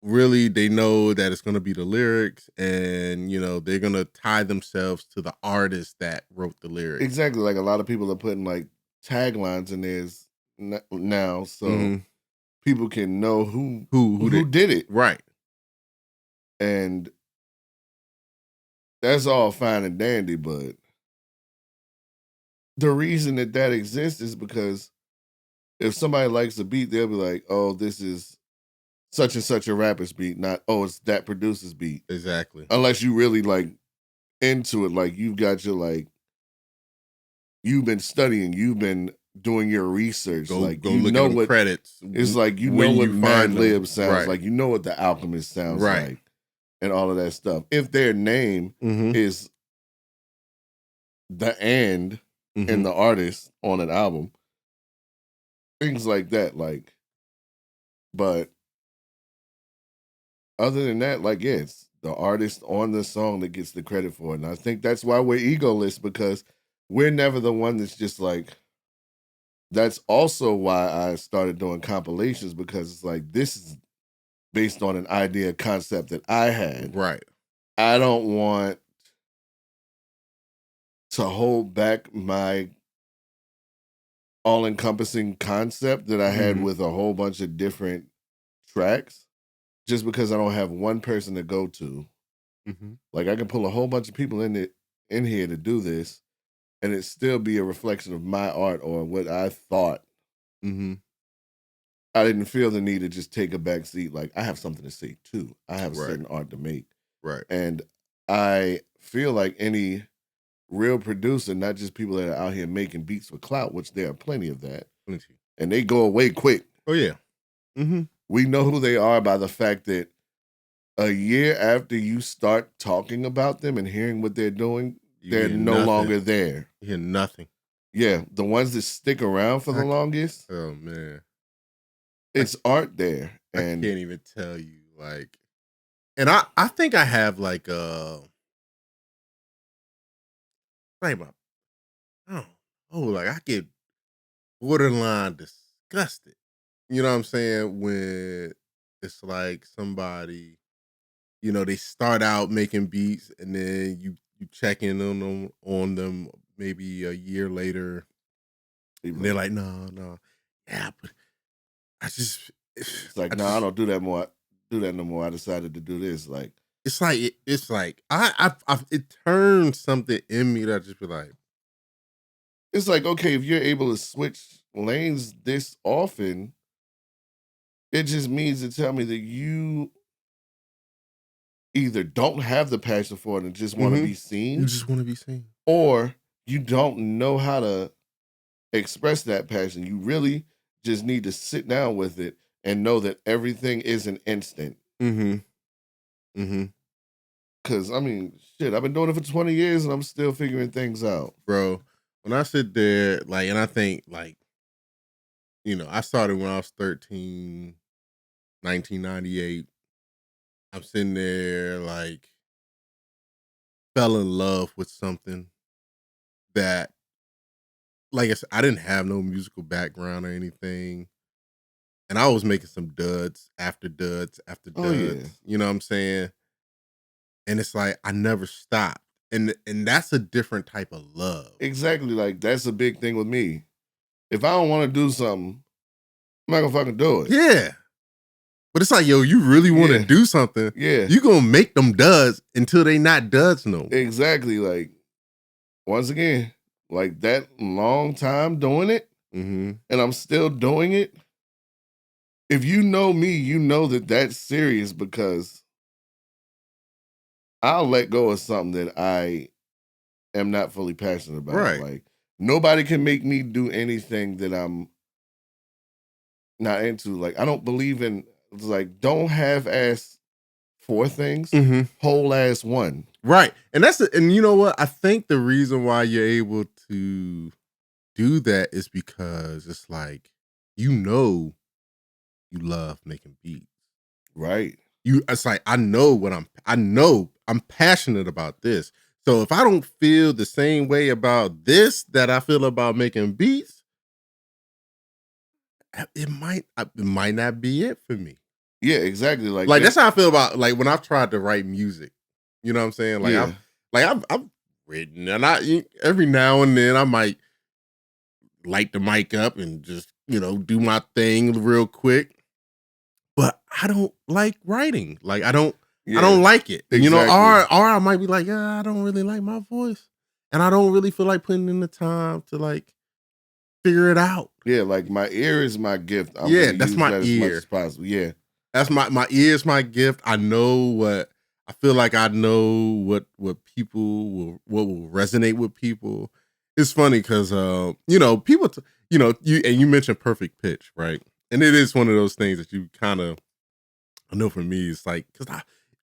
really they know that it's going to be the lyrics and they're going to tie themselves to the artist that wrote the lyrics. Exactly. Like a lot of people are putting like taglines in theirs now, so people can know who Who did it. Right. And that's all fine and dandy, but the reason that exists is because if somebody likes a beat, they'll be like, oh, this is such and such a rapper's beat, not, oh, it's that producer's beat. Exactly. Unless you really like into it, like you've got your like, you've been studying, you've been doing your research. Go like go you look know at them what credits. it's like, you when know what you Mad find Lib them. sounds Right. like, you know what the Alchemist sounds Right. like, and all of that stuff. If their name is the and the artist on an album, things like that, like, but other than that, like, yeah, it's the artist on the song that gets the credit for it. And I think that's why we're egoless, because we're never the one that's just like, that's also why I started doing compilations, because it's like, this is based on an idea concept that I had. Right. I don't want to hold back my all-encompassing concept that I had with a whole bunch of different tracks, just because I don't have one person to go to. Like, I can pull a whole bunch of people in here to do this, and it still be a reflection of my art or what I thought. I didn't feel the need to just take a back seat. Like, I have something to say too. I have a certain art to make. Right. And I feel like any real producer, not just people that are out here making beats with clout, which there are plenty of that, and they go away quick. Oh yeah. We know who they are by the fact that a year after you start talking about them and hearing what they're doing, they're no longer there. You hear nothing. Yeah, the ones that stick around for the longest. Oh man, it's art there, and I can't even tell you. Like, and I think I have like like my, like I get borderline disgusted. You know what I'm saying? When it's like somebody, you know, they start out making beats and then you check in on them maybe a year later. And they're like, no. Yeah, but I just it's like, no, I don't do that no more. I decided to do this. Like, it's like I it turns something in me that I just be like, it's like, okay, if you're able to switch lanes this often, it just means to tell me that you either don't have the passion for it and just want to be seen. You just want to be seen. Or you don't know how to express that passion. You really just need to sit down with it and know that everything is an instant. Because, I mean, shit, I've been doing it for 20 years and I'm still figuring things out. Bro, when I sit there, like, and I think, like, you know, I started when I was 13, 1998. I'm sitting there, like, fell in love with something that, like I said, I didn't have no musical background or anything. And I was making some duds after duds after duds. Oh, yeah. You know what I'm saying? And it's like, I never stopped. And that's a different type of love. Exactly. Like, that's a big thing with me. If I don't want to do something, I'm not gonna fucking do it. Yeah. But it's like, yo, you really want to do something. Yeah. You gonna make them duds until they not duds no more. Exactly. Like, once again, like that long time doing it, and I'm still doing it. If you know me, you know that that's serious, because I'll let go of something that I am not fully passionate about. Right. Like, nobody can make me do anything that I'm not into. Like, I don't believe in, like, don't half-ass 4 things, whole ass 1. Right. And and you know what? I think the reason why you're able to do that is because it's like, you know, you love making beats. Right. It's like, I know I'm passionate about this. So if I don't feel the same way about this that I feel about making beats, it might not be it for me. Yeah, exactly. Like that's how I feel about, like, when I've tried to write music. You know what I'm saying? Like, I've written, and every now and then I might light the mic up and just, you know, do my thing real quick. I don't like writing. Like I don't Yeah, like it. You know, exactly. or I might be like, yeah, I don't really like my voice. And I don't really feel like putting in the time to like figure it out. Yeah, like my ear is my gift. I'm Yeah, gonna that's use my that as much as ear. possible. Yeah. That's my ear is my gift. I know what I feel like I know what people what will resonate with people. It's funny because you know, people you know, you mentioned perfect pitch, right? And it is one of those things that you kind of I know for me it's like because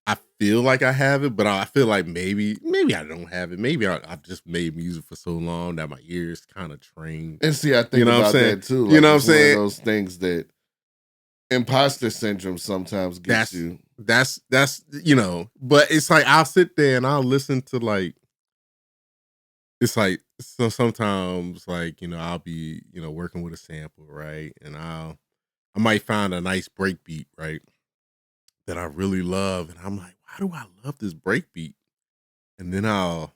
I feel like I have it, but I feel like maybe I don't have it. Maybe I've just made music for so long that my ears kind of trained. And see, I You think know what I'm about saying? that too. You Like know what I'm it's one of saying? those things that imposter syndrome sometimes gets That's you. that's you know, but it's like I'll sit there and I'll listen to like it's like so sometimes like you know I'll be you know working with a sample right, and I might find a nice break beat right that I really love, and I'm like, why do I love this break beat? And then I'll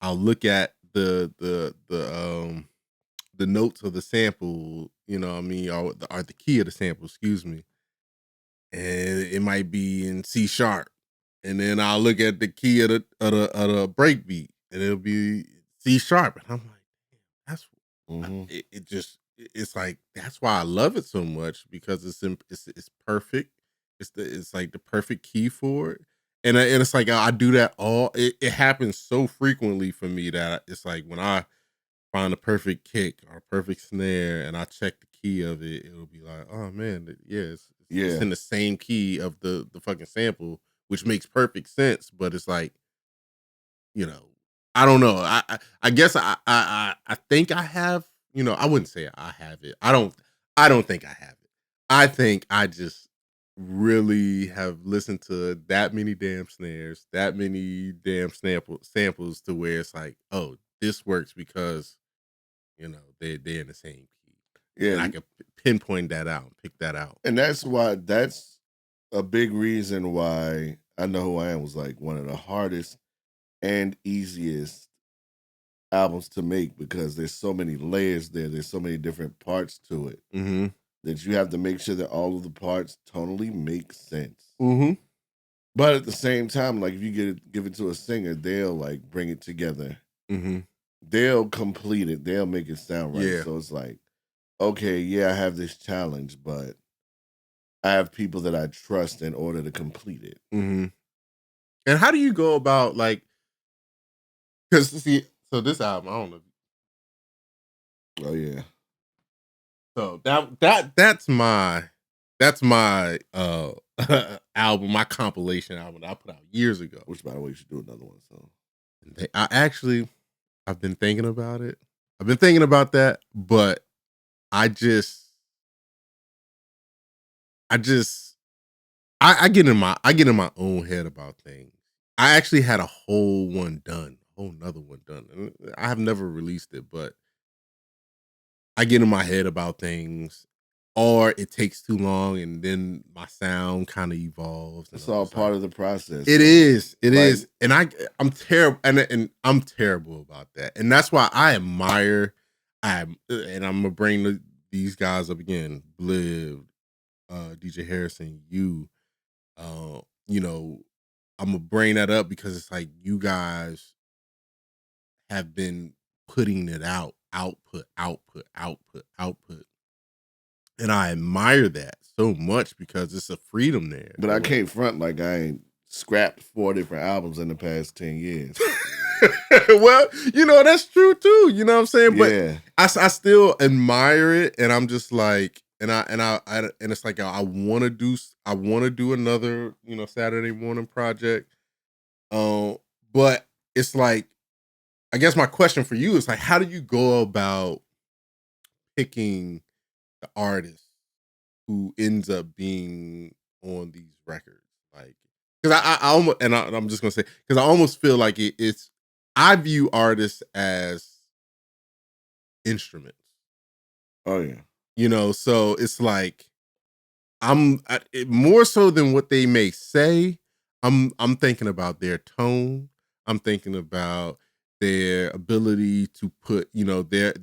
look at the notes of the sample, you know what I mean, or the key of the sample, excuse me, and it might be in C sharp. And then I'll look at the key of the break beat, and it'll be C sharp. And I'm like, that's Hmm. it just it's like that's why I love it so much because it's perfect. It's like the perfect key for it. And it's like I do that it happens so frequently for me that it's like when I find a perfect kick or a perfect snare and I check the key of it, it'll be like, oh man, yeah, it's Yeah. in the same key of the fucking sample, which makes perfect sense. But it's like, you know, I don't know. I guess I think I have, you know, I wouldn't say I have it. I don't think I have it. I think I just really have listened to that many damn snares, that many damn samples to where it's like, oh, this works because you know, they're in the same key, Yeah. and I could pinpoint that out and pick that out. And that's a big reason why I Know Who I Am was like one of the hardest and easiest albums to make because there's so many layers there. There's so many different parts to it Mhm. that you have to make sure that all of the parts tonally make sense. Mhm. But at the same time, like if you give it to a singer, they'll like bring it together. Mhm. They'll complete it. They'll make it sound right. Yeah. So it's like, okay, yeah, I have this challenge, but I have people that I trust in order to complete it. Mhm. And how do you go about like? Because see, so this album, I don't know. Oh yeah. So that's my album, my compilation album that I put out years ago. Which by the way, you should do another one. So I actually I've been thinking about it. I've been thinking about that, but I just I just I get in my own head about things. I actually had a whole one done, a whole another one done. And I have never released it, but I get in my head about things, or it takes too long, and then my sound kind of evolves, and it's I'm all just like, part of the process. it Like is, and I'm terrible, and I'm terrible about that, and that's why I admire, and I'm gonna bring these guys up again, Bliv, DJ Harrison, you know, I'm gonna bring that up because it's like you guys have been putting it out, output, output, output, output. And I admire that so much because it's a freedom there. but I can't front like I ain't scrapped 4 different albums in the past 10 years. Well, you know, that's true too. You know what I'm saying? But Yeah. I still admire it, and I'm just like, and it's like I want to do another, you know, Saturday morning project. But it's like I guess my question for you is like, how do you go about picking the artist who ends up being on these records? Like, because I almost, I'm just gonna say, because I almost feel like it's, I view artists as instruments, Oh yeah. you know, so it's like, more so than what they may say. I'm thinking about their tone. I'm thinking about their ability to put, you know, their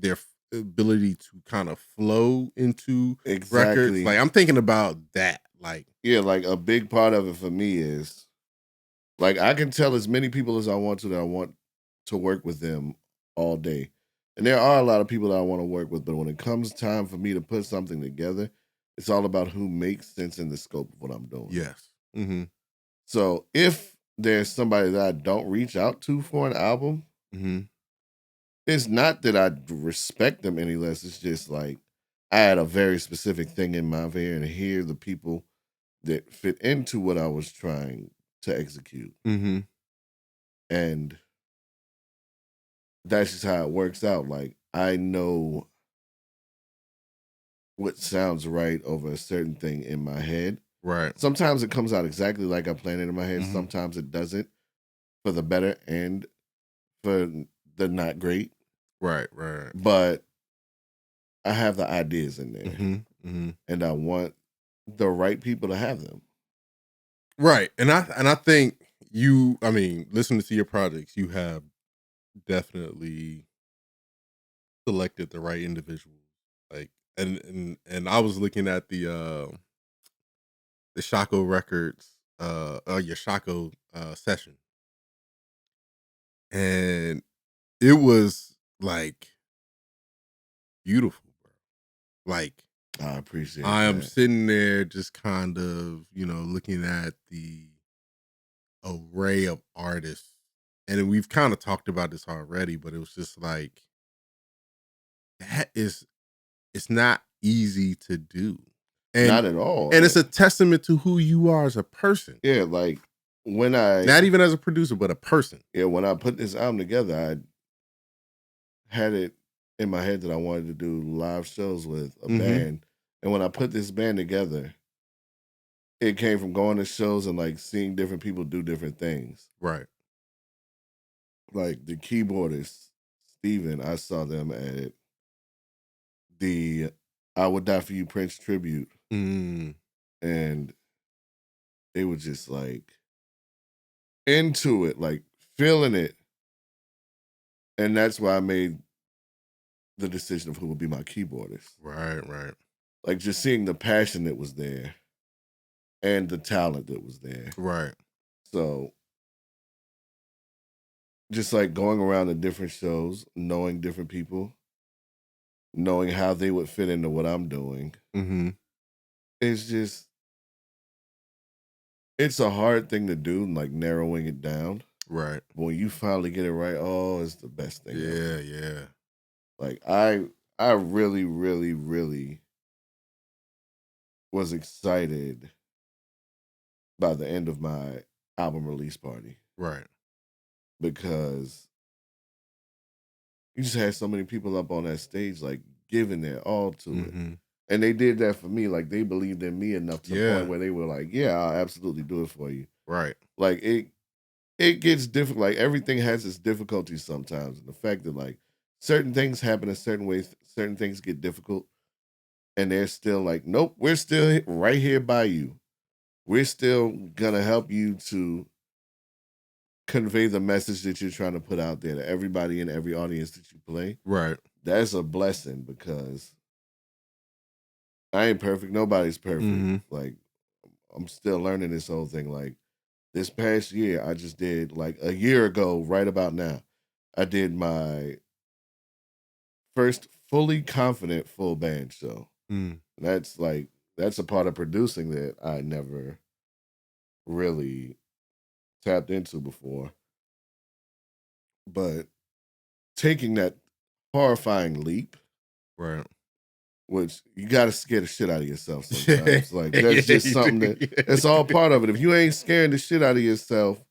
ability to kind of flow into records. Exactly. Like I'm thinking about that Like, yeah, like a big part of it for me is like I can tell as many people as I want to that I want to work with them all day. And there are a lot of people that I want to work with, but when it comes time for me to put something together, it's all about who makes sense in the scope of what I'm doing. yes. Mm-hmm. So if there's somebody that I don't reach out to for an album, Mm-hmm. it's not that I respect them any less. It's just like I had a very specific thing in my ear, and here are the people that fit into what I was trying to execute. Mm-hmm. And that's just how it works out. Like I know what sounds right over a certain thing in my head. Right. Sometimes it comes out exactly like I planned it in my head. Mhm. Sometimes it doesn't, for the better and for the not great. Right. Right. But I have the ideas in there, Mm-hmm. Mm-hmm. and I want the right people to have them. Right. And I think you, I mean, listening to your projects, you have definitely selected the right individuals. Like, and I was looking at the Shaco Records, your Shaco session, and it was like beautiful, bro. Like, I appreciate I am that. sitting there just kind of, looking at the array of artists. And we've kind of talked about this already, but it was just like that is it's not easy to do. And Not at all. and it's a testament to who you are as a person. Yeah, like when I Not even as a producer, but a person. when I put this album together, I had it in my head that I wanted to do live shows with a band. And when I put this band together, it came from going to shows and like seeing different people do different things. Right. Like the keyboardist, Steven, I saw them at the I Would Die For You Prince tribute. Mm. And they were just like into it, like feeling it. And that's why I made the decision of who would be my keyboardist. Right, right. Like just seeing the passion that was there and the talent that was there. Right. So just like going around to different shows, knowing different people, knowing how they would fit into what I'm doing. Mm-hmm. It's a hard thing to do, like narrowing it down. Right. But when you finally get it right, oh, it's the best thing ever. Yeah. Like I really, really, really was excited by the end of my album release party. Right. Because you just had so many people up on that stage, like giving their all to it. And they did that for me. Like they believed in me enough to the point where they were like, yeah, I'll absolutely do it for you. Right. Like it gets difficult. Like everything has its difficulties sometimes. And the fact that like certain things happen in certain ways, certain things get difficult. And they're still like, nope, we're still right here by you. We're still gonna help you to convey the message that you're trying to put out there to everybody in every audience that you play. Right. That's a blessing because I ain't perfect. Nobody's perfect. Like I'm still learning this whole thing. Like this past year, I just did like a year ago, right about now, I did my first fully confident full band show. That's a part of producing that I never really tapped into before. But taking that horrifying leap, Right. which you got to scare the shit out of yourself sometimes. Like that's just something that's all part of it. If you ain't scaring the shit out of yourself,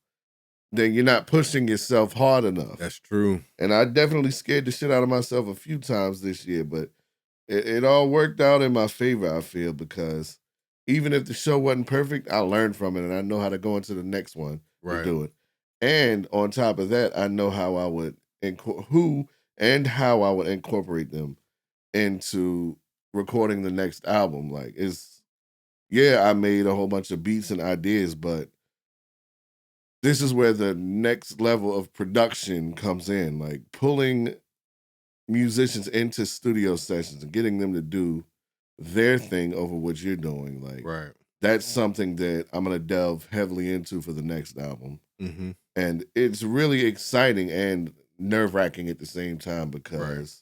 then you're not pushing yourself hard enough. That's true. And I definitely scared the shit out of myself a few times this year, but it all worked out in my favor, I feel, because even if the show wasn't perfect, I learned from it and I know how to go into the next one to do it. And on top of that, I know how I would how I would incorporate them into recording the next album. Like I made a whole bunch of beats and ideas, but this is where the next level of production comes in, like pulling musicians into studio sessions and getting them to do their thing over what you're doing. Like that's something that I'm gonna delve heavily into for the next album. Mm-hmm. And it's really exciting and nerve-wracking at the same time because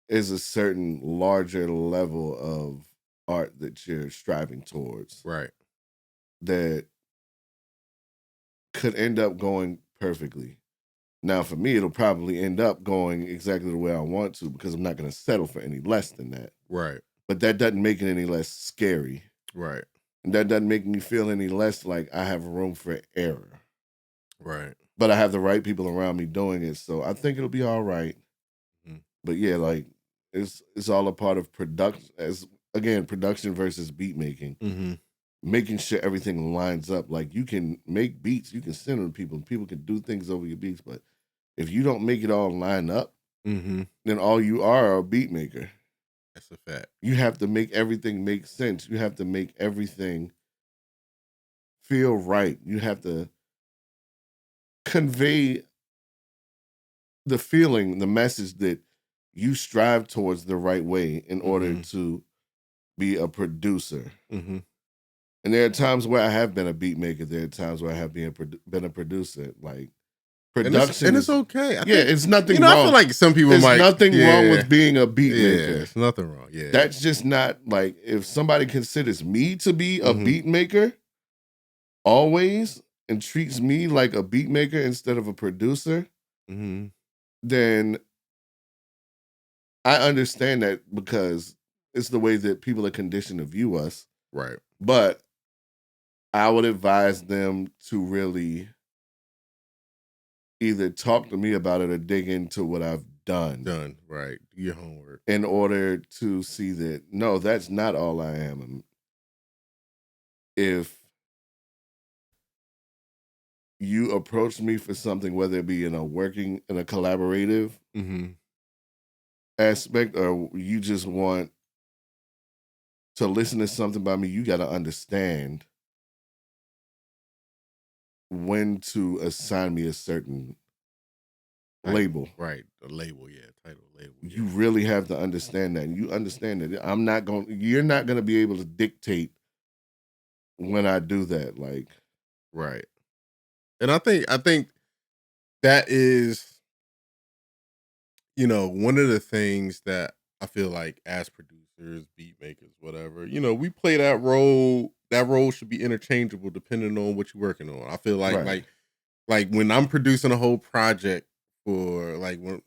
there's a certain larger level of art that you're striving towards Right. that could end up going perfectly. Now, for me, it'll probably end up going exactly the way I want to because I'm not going to settle for any less than that. Right. But that doesn't make it any less scary. Right. And that doesn't make me feel any less like I have room for error. Right. But I have the right people around me doing it, so I think it'll be all right. Mm-hmm. But yeah, like it's all a part of production. As again, production versus beat making. Mm-hmm. Making sure everything lines up. Like you can make beats, you can send them to people, and people can do things over your beats. But if you don't make it all line up, then all you are a beat maker. That's a fact. You have to make everything make sense. You have to make everything feel right. You have to convey the feeling, the message that you strive towards the right way in order to be a producer. Mm-hmm. And there are times where I have been a beat maker. There are times where I have been a producer. Like production, and it's okay. It's nothing wrong. I feel like some people There's might. nothing wrong with being a beat maker. There's nothing wrong. Yeah, that's just not like if somebody considers me to be a beat maker always and treats me like a beat maker instead of a producer, then I understand that because it's the way that people are conditioned to view us. Right. But I would advise them to really either talk to me about it or dig into what I've done. Right. Do your homework. In order to see that, no, that's not all I am. If you approach me for something, whether it be in a collaborative aspect, or you just want to listen to something by me, you got to understand when to assign me a certain label. Right. A label, yeah. Title, label. Yeah. You really have to understand that. And you understand that you're not going to be able to dictate when I do that. Like, right. And I think that is, one of the things that I feel like as producers, beat makers, whatever, we play that role. That role should be interchangeable depending on what you're working on. I feel like like when I'm producing a whole project for like when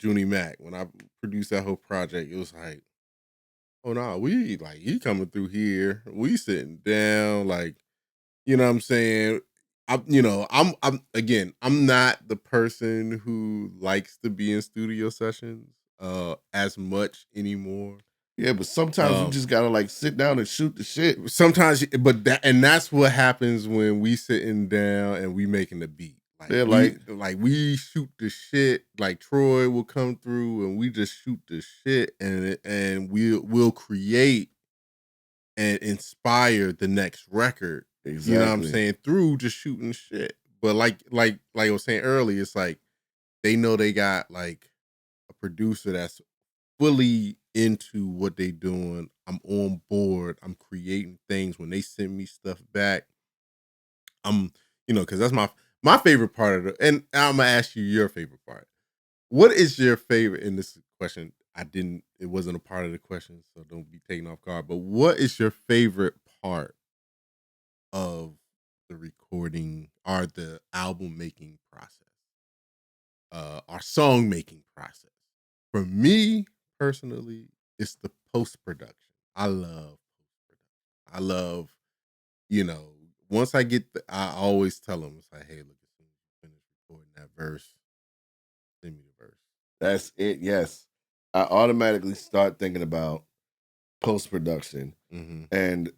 Junie Mac, when I produced that whole project, it was like, oh no, he coming through here. We sitting down, like, you know what I'm saying? I'm not the person who likes to be in studio sessions as much anymore. Yeah, but sometimes you just gotta like sit down and shoot the shit. Sometimes, but that's what happens when we sitting down and we making the beat. Like we shoot the shit. Like Troy will come through and we just shoot the shit, and we'll create and inspire the next record. Exactly. You know what I'm saying? Through just shooting shit. But like I was saying earlier, it's like they know they got like a producer that's fully into what they doing. I'm on board. I'm creating things. When they send me stuff back, I'm, because that's my favorite part of it. And I'm gonna ask you your favorite part. What is your favorite? And this question, it wasn't a part of the question, so don't be taken off guard. But what is your favorite part of the recording or the album making process? Our song making process. For me personally, it's the post production. I love post production. I love, once I I always tell them, it's like, hey, look, as soon as you finish recording that verse, send me the verse. That's it. Yes, I automatically start thinking about post production and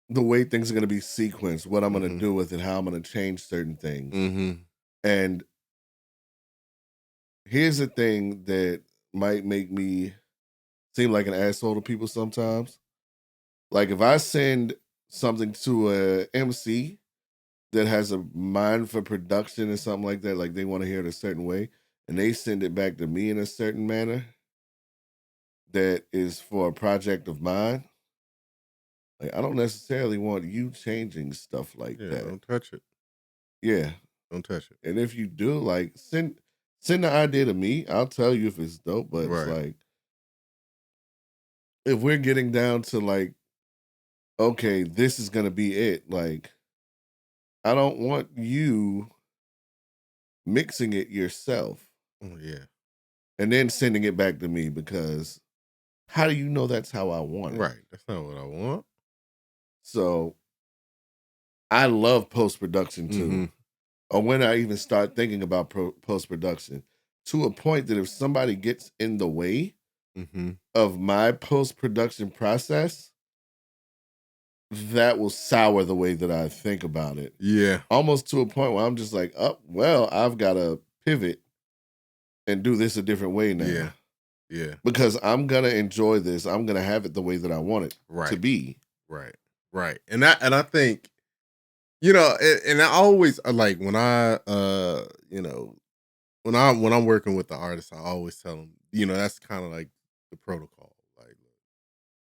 the way things are going to be sequenced, what I'm going to do with it, how I'm going to change certain things. And here's the thing that might make me seem like an asshole to people sometimes. Like if I send something to a MC that has a mind for production or something like that, like they want to hear it a certain way, and they send it back to me in a certain manner, that is for a project of mine, like I don't necessarily want you changing stuff like Yeah, that. don't touch it. Yeah. Don't touch it. And if you do, like send the idea to me. I'll tell you if it's dope, but it's Right. like if we're getting down to like, okay, this is gonna be it, like I don't want you mixing it yourself Oh yeah. and then sending it back to me because how do you know that's how I want it? Right. That's not what I want. So I love post production too. Mm-hmm. Or when I even start thinking about post production, to a point that if somebody gets in the way Mm-hmm. of my post production process, that will sour the way that I think about it. Yeah. Almost to a point where I'm just like, oh, well, I've got to pivot and do this a different way now. Yeah. Yeah. Because I'm going to enjoy this. I'm going to have it the way that I want it to be. Right. Right. And I think, you know, and I always like when I you know, when I'm working with the artist, I always tell them, you know, that's kind of like the protocol. Like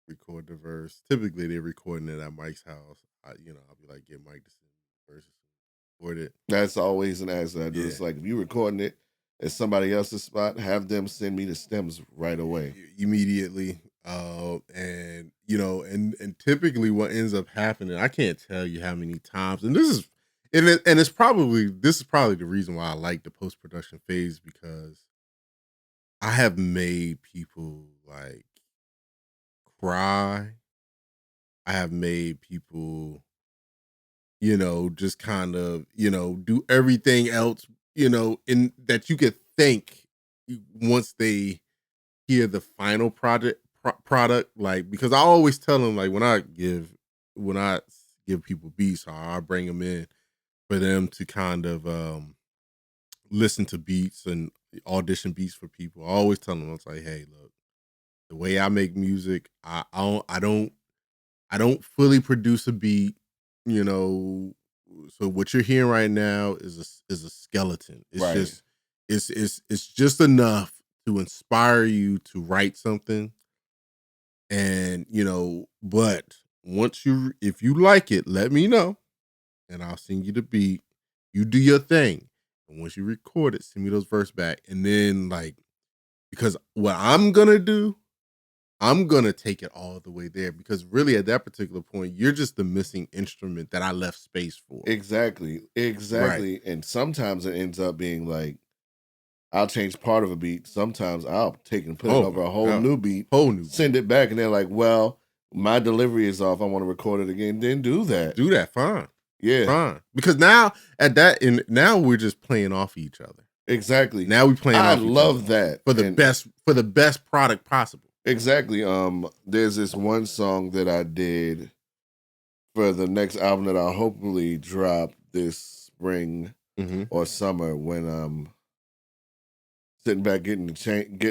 record the verse. Typically they're recording it at Mike's house. I'll be like, get Mike to send the verses, record it. That's always an answer I do. Yeah. It's like, if you're recording it at somebody else's spot, have them send me the stems right away. Immediately. And you know, and typically what ends up happening, I can't tell you how many times, and this is this is probably the reason why I like the post-production phase, because I have made people like cry. I have made people, you know, just kind of, you know, do everything else, you know, in that you could think once they hear the final product, like, because I always tell them, like, when I give people beats, or I bring them in for them to kind of listen to beats and audition beats for people. I always tell them, I was like, hey, look, the way I make music, I don't fully produce a beat, you know. So what you're hearing right now is a skeleton. It's Right. just it's just enough to inspire you to write something. And, you know, but if you like it, let me know and I'll send you the beat. You do your thing. And once you record it, send me those verse back. And then, like, because what I'm gonna do, I'm gonna take it all the way there, because really at that particular point, you're just the missing instrument that I left space for. Exactly. Right. And sometimes it ends up being like, I'll change part of a beat. Sometimes I'll take and put it over a whole new beat, send it back, and they're like, well, my delivery is off. I want to record it again. Then do that. Do that. Fine. Yeah. Fine. Because now now we're just playing off each other. Exactly. Now we playing off each other. I love that. For the best product possible. Exactly. There's this one song that I did for the next album that I'll hopefully drop this spring or summer, when I'm sitting back getting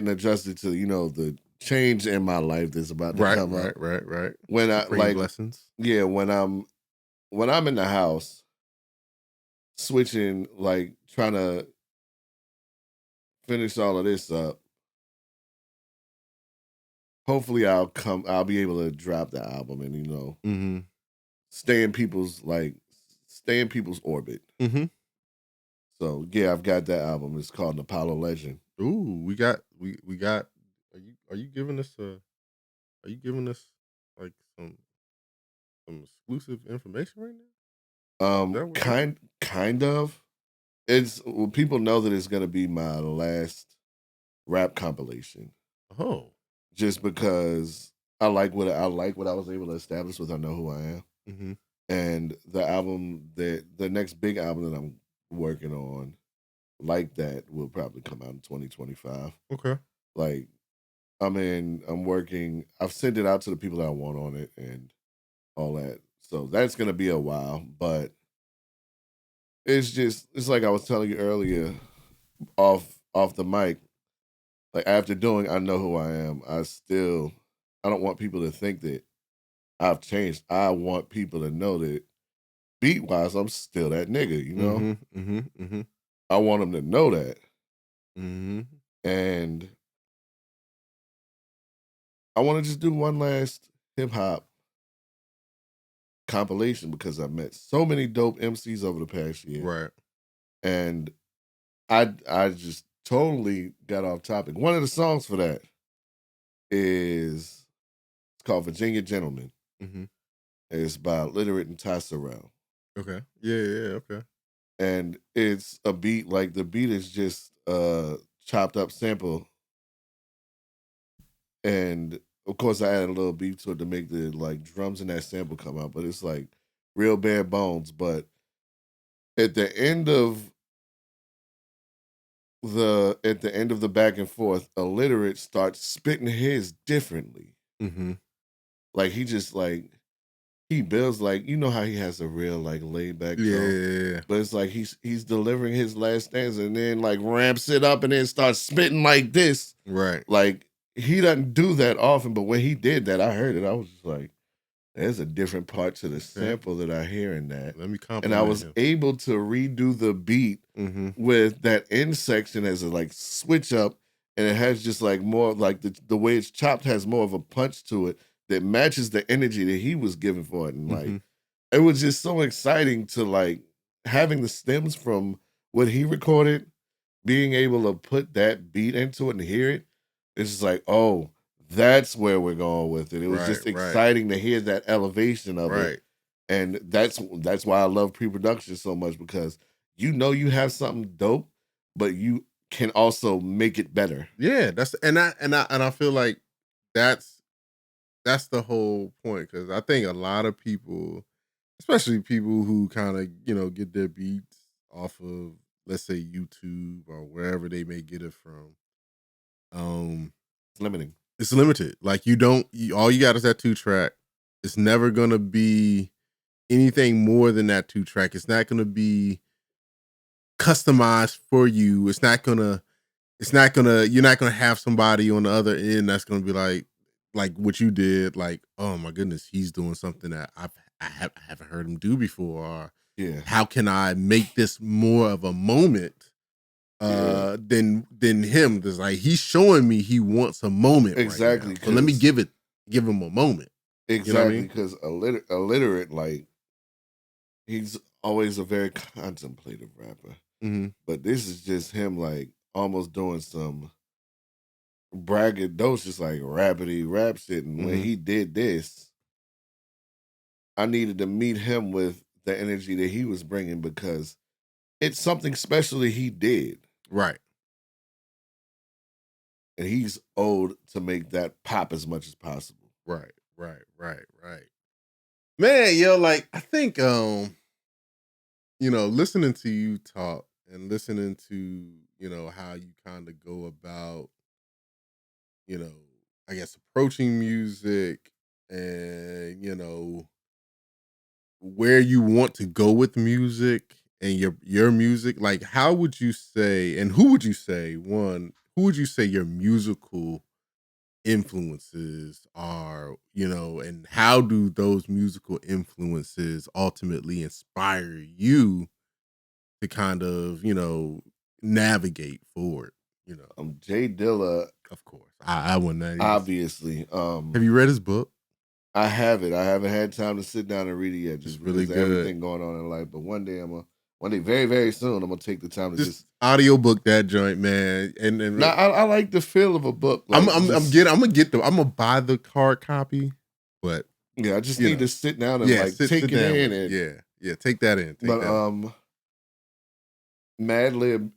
adjusted to, you know, the change in my life that's about to come up. Right. When I like lessons. Yeah, when I'm in the house switching, like trying to finish all of this up, hopefully I'll be able to drop the album and, you know, stay in people's orbit. So yeah, I've got that album. It's called Apollo Legend. Ooh, we got. Are you giving us like some exclusive information right now? Kind of. People know that it's gonna be my last rap compilation. Oh, just because I like what I was able to establish with I Know Who I Am, and the next big album that I'm working on, like that, will probably come out in 2025. Okay. Like, I've sent it out to the people that I want on it and all that. So that's gonna be a while, but it's like I was telling you earlier off the mic. Like, after doing I Know Who I Am, I don't want people to think that I've changed. I want people to know that beat wise, I'm still that nigga, you know? I want them to know that. And I want to just do one last hip hop compilation because I've met so many dope MCs over the past year. Right. And I just totally got off topic. One of the songs for that is it's called Virginia Gentleman. Mm-hmm. It's by Literate and Tassarel. Okay. Yeah, okay. And it's a beat, like the beat is just a chopped up sample. And of course I added a little beat to it to make the like drums in that sample come out, but it's like real bare bones. But at the end of the back and forth, Illiterate starts spitting his differently. Mm-hmm. Like he just like he builds like you know how he has a real like laid back tone. Yeah. But it's like he's delivering his last stanza and then like ramps it up and then starts spitting like this. Right. Like he doesn't do that often, but when he did that, I heard it. I was just like, there's a different part to the sample that I hear in that. Let me compliment and I was him. able to redo the beat with that end section as a like switch up, and it has just like more like the way it's chopped has more of a punch to it that matches the energy that he was giving for it. And like it was just so exciting to like having the stems from what he recorded, being able to put that beat into it and hear it. It's just like, oh, that's where we're going with it. It was just exciting to hear that elevation of it. And that's why I love pre-production so much, because you know you have something dope, but you can also make it better. Yeah, I feel like that's the whole point, because I think a lot of people, especially people who kind of get their beats off of, let's say, YouTube or wherever they may get it from, it's limiting. It's limited. Like all you got is that 2-track. It's never gonna be anything more than that 2-track. It's not gonna be customized for you. You're not gonna have somebody on the other end that's gonna be like what you did, like, oh my goodness, he's doing something that I haven't heard him do before. Or how can I make this more of a moment than him? There's like, he's showing me he wants a moment. Exactly. Right now. So let me give him a moment. Exactly. Because illiterate, like, he's always a very contemplative rapper. But this is just him like almost doing some braggadocious, like rapidy rap shit. And when he did this, I needed to meet him with the energy that he was bringing, because it's something special that he did. Right. And he's owed to make that pop as much as possible. Right. Man, yo, like, I think, listening to you talk and listening to, how you kind of go about, I guess, approaching music and, where you want to go with music and your music, like, how would you say, and who would you say your musical influences are, and how do those musical influences ultimately inspire you to kind of, navigate forward, Jay Dilla, of course. I wouldn't obviously. Have you read his book? I haven't. I haven't had time to sit down and read it yet. Just really good. Everything going on in life. But one day, very, very soon, I'm gonna take the time to just audiobook that joint, man. And now I like the feel of a book. Like, I'm gonna buy the hard copy, but yeah, I just need to sit down and take it in. And, take that in. Madlib,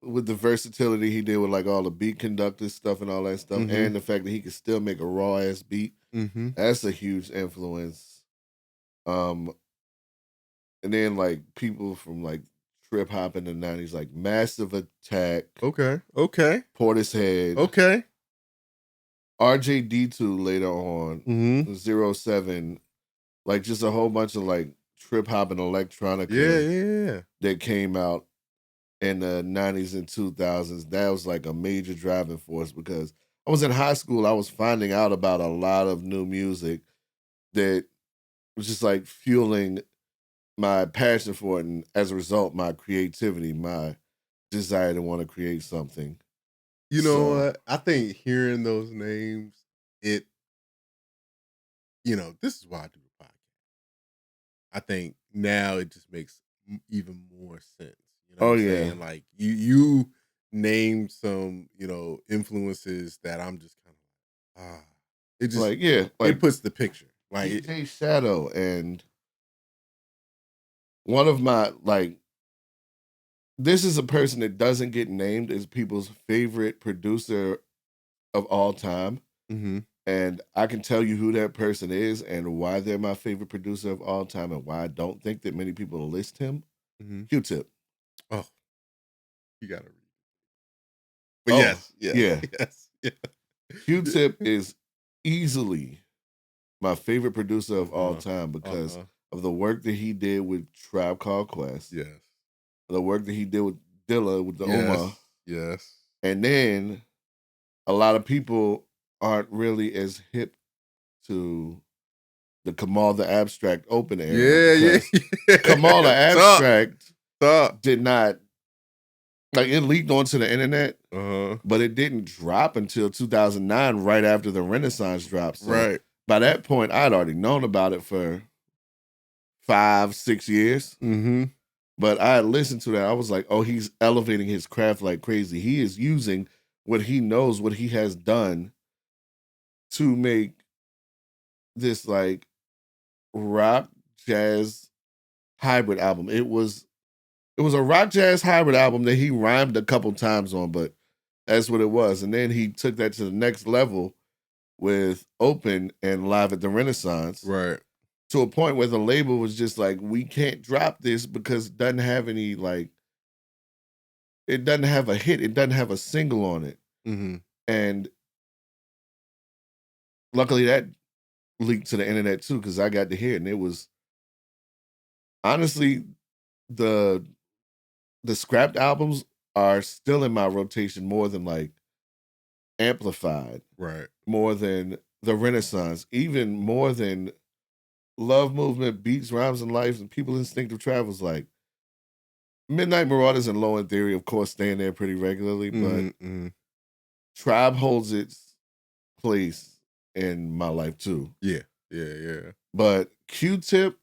with the versatility he did with like all the beat conductor stuff and all that stuff, and the fact that he could still make a raw ass beat, that's a huge influence. And then like people from like trip hop in the 90s, like Massive Attack. Okay. Portishead. Okay. RJD2 later on. 07. Like just a whole bunch of like trip hop and electronica. Yeah. That came out in the 90s and 2000s. That was like a major driving force, because I was in high school. I was finding out about a lot of new music that was just like fueling my passion for it, and as a result, my creativity, my desire to want to create something. You know what? I think hearing those names it, this is why I do the podcast. I think now it just makes even more sense. You know what Oh I'm yeah. saying? Like you name some, influences that I'm just kind of it just Like yeah, it like puts the picture. Like DJ Shadow, and one of my this is a person that doesn't get named as people's favorite producer of all time. mm-hmm. And I can tell you who that person is and why they're my favorite producer of all time and why I don't think that many people list him. Mm-hmm. Q-Tip. Oh, you gotta read. But Oh, yes, yeah. yes, yeah. Q-Tip is easily my favorite producer of all time because of the work that he did with Tribe Called Quest. Yes. The work that he did with Dilla with the Oma. Yes. And then a lot of people aren't really as hip to the Kamal the Abstract open era. Yeah. Kamal the Abstract did not, it leaked onto the internet, but it didn't drop until 2009, right after the Renaissance dropped. So right. By that point, I'd already known about it for 5-6 years. Mm-hmm. But I had listened to that. I was like, oh, he's elevating his craft like crazy. He is using what he knows, what he has done to make this rock jazz hybrid album. It was a rock jazz hybrid album that he rhymed a couple times on, but that's what it was. And then he took that to the next level with Open and Live at the Renaissance. Right. To a point where the label was just like, we can't drop this because it doesn't have any, it doesn't have a hit. It doesn't have a single on it. Mm-hmm. And luckily that leaked to the internet too, because I got to hear it. And it was, honestly, the scrapped albums are still in my rotation more than Amplified. Right. More than the Renaissance. Even more than Love Movement, Beats, Rhymes, and Life, and People Instinctive Travels. Midnight Marauders and Low End Theory, of course, staying there pretty regularly, but Tribe holds its place in my life too. Yeah, yeah. But Q-Tip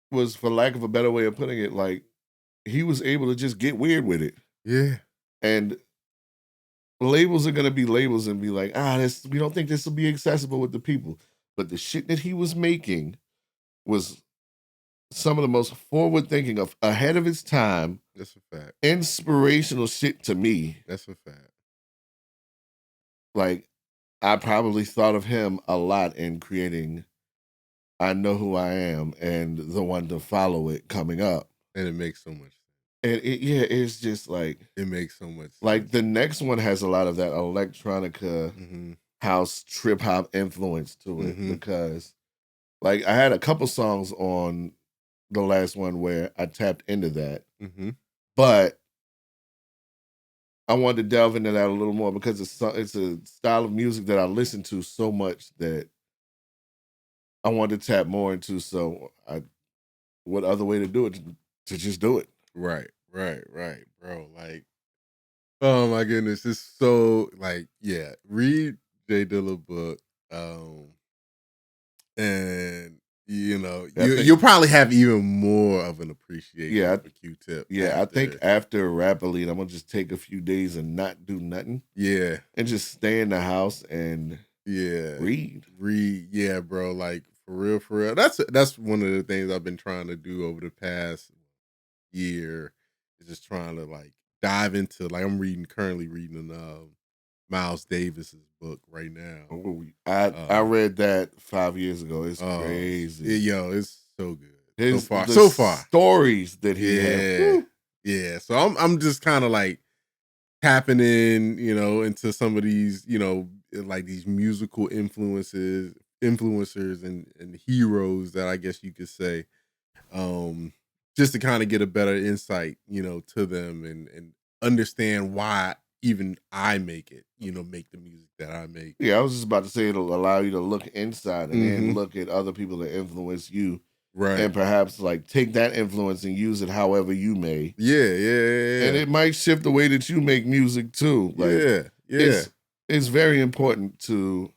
was, for lack of a better way of putting it, he was able to just get weird with it. Yeah. And labels are gonna be labels and be like, we don't think this will be accessible with the people. But the shit that he was making was some of the most forward-thinking, of ahead of its time. That's a fact. Inspirational shit to me. That's a fact. I probably thought of him a lot in creating I Know Who I Am and the one to follow it coming up. And it makes so much sense. And it's just it makes so much sense. The next one has a lot of that electronica, house, trip hop influence to it, because I had a couple songs on the last one where I tapped into that, but I wanted to delve into that a little more because it's a style of music that I listen to so much that I wanted to tap more into. So what other way to do it to just do it? Right, bro. Oh my goodness, it's so read J Dilla book, and you'll probably have even more of an appreciation for Q-Tip. Yeah, I think after Rap Elite, I'm gonna just take a few days and not do nothing. Yeah, and just stay in the house and read. Yeah, bro. For real. That's one of the things I've been trying to do over the past year. Is just trying to dive into I'm currently reading Miles Davis's book right now. Oh, I read that 5 years ago. It's crazy. It's so good. So far. Stories that he had. Yeah. So I'm just kind of tapping in, into some of these, these musical influencers and heroes that I guess you could say. Just to kind of get a better insight, to them and understand why even I make it, make the music that I make. Yeah, I was just about to say it'll allow you to look inside and then look at other people that influence you. Right. And perhaps take that influence and use it however you may. Yeah. And it might shift the way that you make music too. it's very important to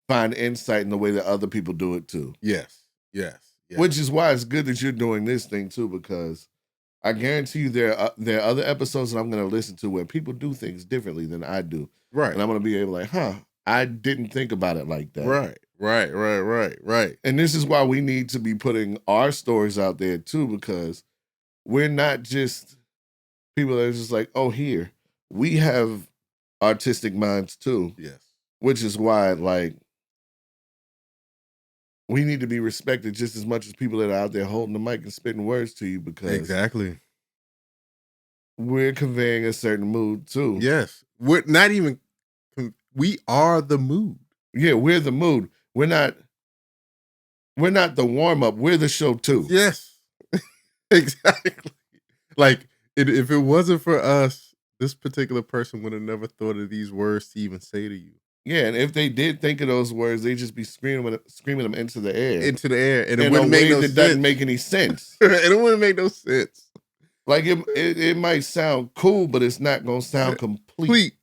find insight in the way that other people do it too. Yes. Which is why it's good that you're doing this thing too, because I guarantee you there are other episodes that I'm going to listen to where people do things differently than I do. Right. And I'm going to be able to I didn't think about it like that. Right. And this is why we need to be putting our stories out there too, because we're not just people that are just like, oh, here. We have artistic minds too. Yes. Which is why, like, we need to be respected just as much as people that are out there holding the mic and spitting words to you, because exactly, we're conveying a certain mood too. Yes. We're not even, we are the mood. Yeah, we're the mood. We're not the warm up. We're the show too. Yes. Exactly. Like, if it wasn't for us, this particular person would have never thought of these words to even say to you. Yeah, and if they did think of those words, they'd just be screaming them into the air. And it wouldn't make no sense. Doesn't make any sense. And it wouldn't make no sense. Like, it might sound cool, but it's not going to sound complete.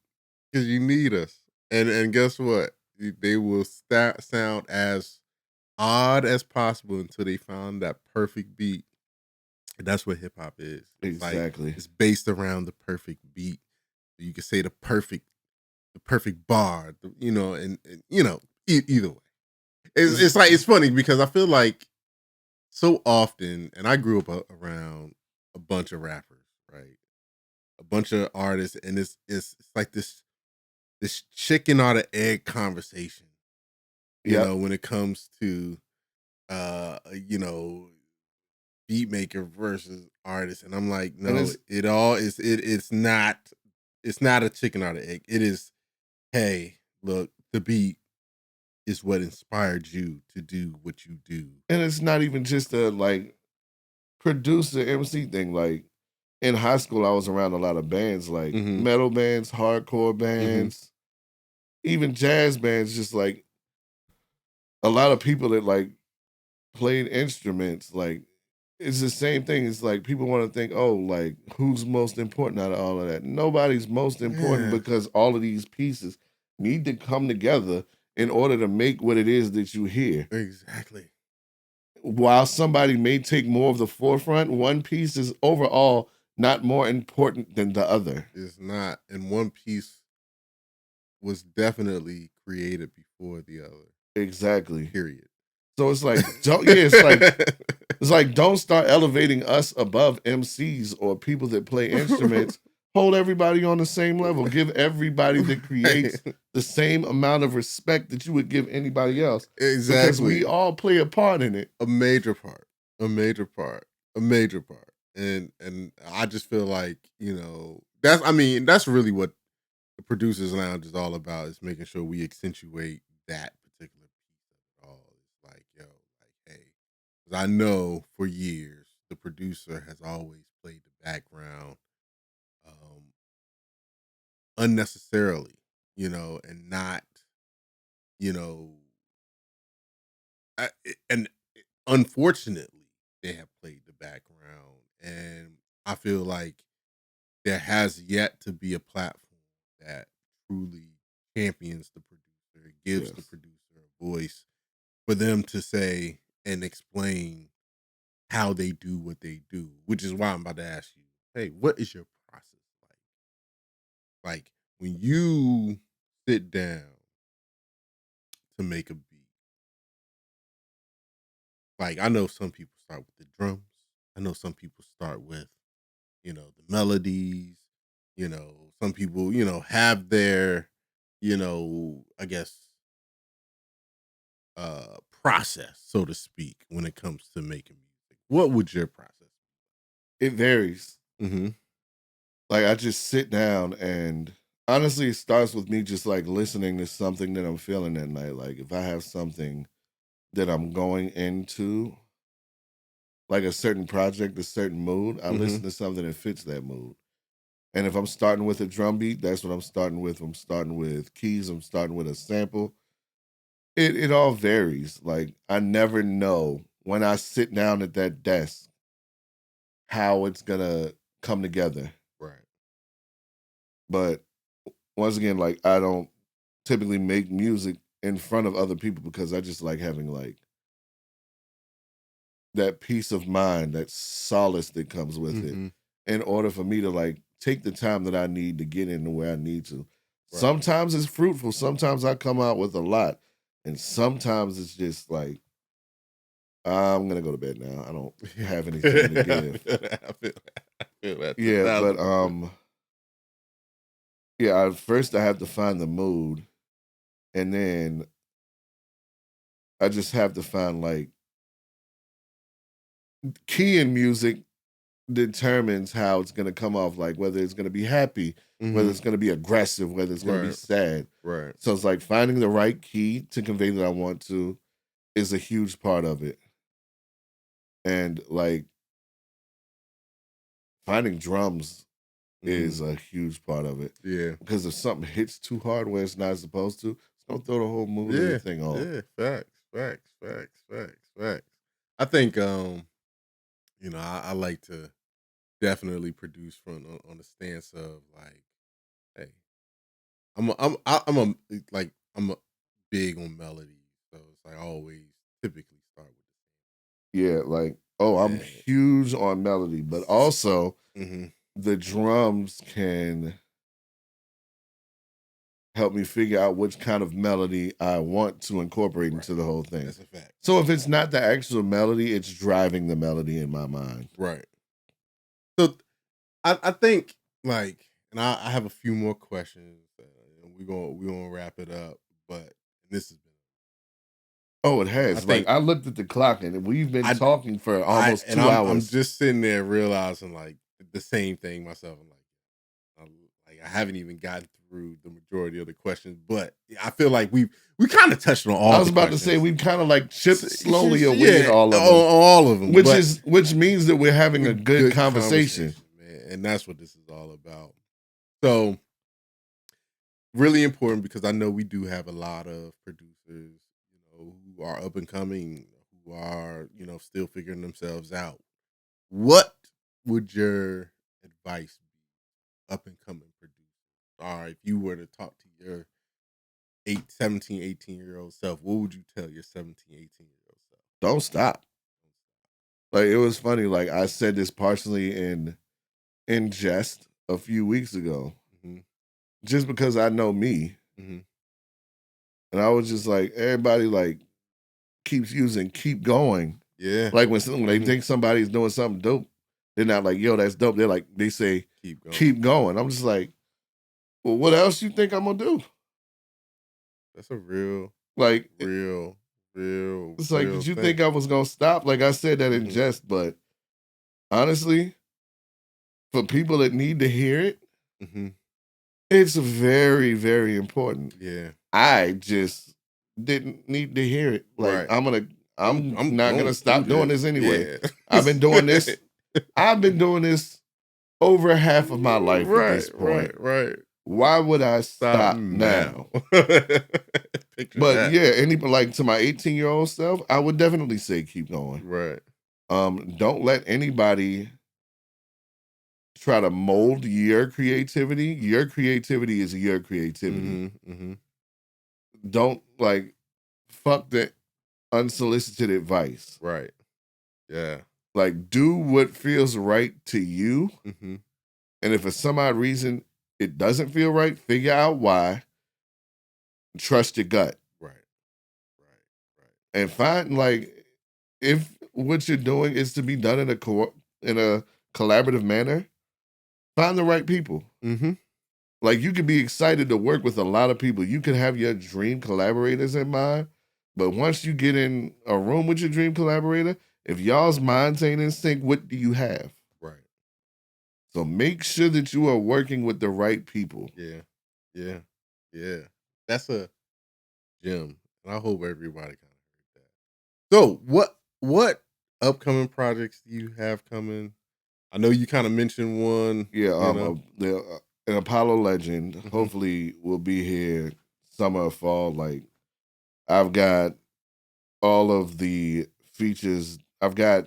Because you need us. And guess what? They will sound as odd as possible until they found that perfect beat. And that's what hip hop is. Exactly. Like, it's based around the perfect beat. You could say the perfect bar, and either way. It's like, it's funny because I feel like so often, and I grew up around a bunch of rappers, right? A bunch of artists, and it's like this chicken or the egg conversation. When it comes to beatmaker versus artist, and I'm like, no, it's not a chicken or the egg. It is, hey, look, the beat is what inspired you to do what you do. And it's not even just a like producer MC thing. Like, in high school, I was around a lot of bands, like metal bands, hardcore bands, even jazz bands, just like a lot of people that like played instruments. Like, it's the same thing. It's like people want to think, oh, like, who's most important out of all of that? Nobody's most important, because all of these pieces need to come together in order to make what it is that you hear. Exactly. While somebody may take more of the forefront, one piece is overall not more important than the other. It's not. And one piece was definitely created before the other. Exactly. Period. So it's like, it's like, don't start elevating us above MCs or people that play instruments. Hold everybody on the same level. Give everybody that creates the same amount of respect that you would give anybody else. Exactly. Because we all play a part in it. A major part. And I just feel like, that's really what the Producers Lounge is all about, is making sure we accentuate that particular piece of it all. It's like, hey, because I know for years the producer has always played the background unnecessarily, and not, and unfortunately they have played the background, and I feel like there has yet to be a platform that truly champions the producer, gives the producer a voice for them to say and explain how they do what they do, which is why I'm about to ask you, hey, what is your process like? Like, when you sit down to make a beat, like, I know some people start with the drums. I know some people start with, the melodies. Some people, have their, I guess, process, so to speak, when it comes to making music. What would your process be? It varies. Like, I just sit down, and honestly, it starts with me just like listening to something that I'm feeling that night. Like, if I have something that I'm going into, like a certain project, a certain mood, I listen to something that fits that mood. And if I'm starting with a drum beat, that's what I'm starting with. I'm starting with keys. I'm starting with a sample. It all varies. Like, I never know when I sit down at that desk how it's gonna come together. Right. But once again, like, I don't typically make music in front of other people because I just like having like that peace of mind, that solace that comes with it, in order for me to like take the time that I need to get into where I need to. Right. Sometimes it's fruitful. Sometimes I come out with a lot, and sometimes it's just like I'm gonna go to bed now. I don't have anything to give. I feel that. Yeah, but yeah. First, I have to find the mood, and then I just have to find like key in music determines how it's gonna come off. Like whether it's gonna be happy, whether it's gonna be aggressive, whether it's gonna be sad. Right. So it's like finding the right key to convey that I want to is a huge part of it. And like finding drums is a huge part of it. Yeah. Because if something hits too hard where it's not supposed to, it's gonna throw the whole mood of the thing off. Yeah, facts. I think you know, I like to definitely produce from on the stance of like, hey, I'm a big on melody, so it's like I always typically start with. Yeah, like I'm huge on melody, but also the drums can help me figure out which kind of melody I want to incorporate into the whole thing. That's a fact. So if it's not the actual melody, it's driving the melody in my mind. Right. So I think like, and I have a few more questions. And we're gonna wrap it up, but this has been. Oh, it has. I looked at the clock and we've been talking for almost 2 hours. I'm just sitting there realizing like the same thing myself. I'm like I haven't even gotten through the majority of the questions, but I feel like we kind of touched on all. I was about to say we've kind of like chipped slowly away at all of them, which means that we're having a good conversation, man, and that's what this is all about. So really important because I know we do have a lot of producers, who are up and coming, who are, still figuring themselves out. What would your advice be, up and coming producers? Or if you were to talk to your 17, 18-year-old self, what would you tell your 17, 18-year-old self? Don't stop. Like, it was funny. Like, I said this partially in jest a few weeks ago, just because I know me. And I was just like, everybody like keeps using keep going. Yeah. Like when they think somebody's doing something dope, they're not like, yo, that's dope. They're like, they say keep going. I'm just like, well, what else you think I'm gonna do? That's a real It's like, did you think I was gonna stop? Like I said that in jest, but honestly, for people that need to hear it, it's very, very important. Yeah. I just didn't need to hear it. Like I'm not gonna stop doing this anyway. Yeah. I've been doing this. I've been doing this over half of my life at this point. Right. Why would I stop now? But yeah, like to my 18-year-old self, I would definitely say keep going. Right. Don't let anybody try to mold your creativity. Your creativity is your creativity. Don't like fuck the unsolicited advice. Right. Yeah. Like do what feels right to you. And if for some odd reason it doesn't feel right, figure out why. Trust your gut. Right. And find like if what you're doing is to be done in a collaborative manner, find the right people. Like you could be excited to work with a lot of people. You could have your dream collaborators in mind, but once you get in a room with your dream collaborator, if y'all's minds ain't in sync, what do you have? Right. So make sure that you are working with the right people. Yeah. That's a gem, and I hope everybody kind of heard that. So, what upcoming projects do you have coming? I know you kind of mentioned one. Yeah, an Apollo Legend. Hopefully, will be here summer or fall. Like, I've got all of the features. I've got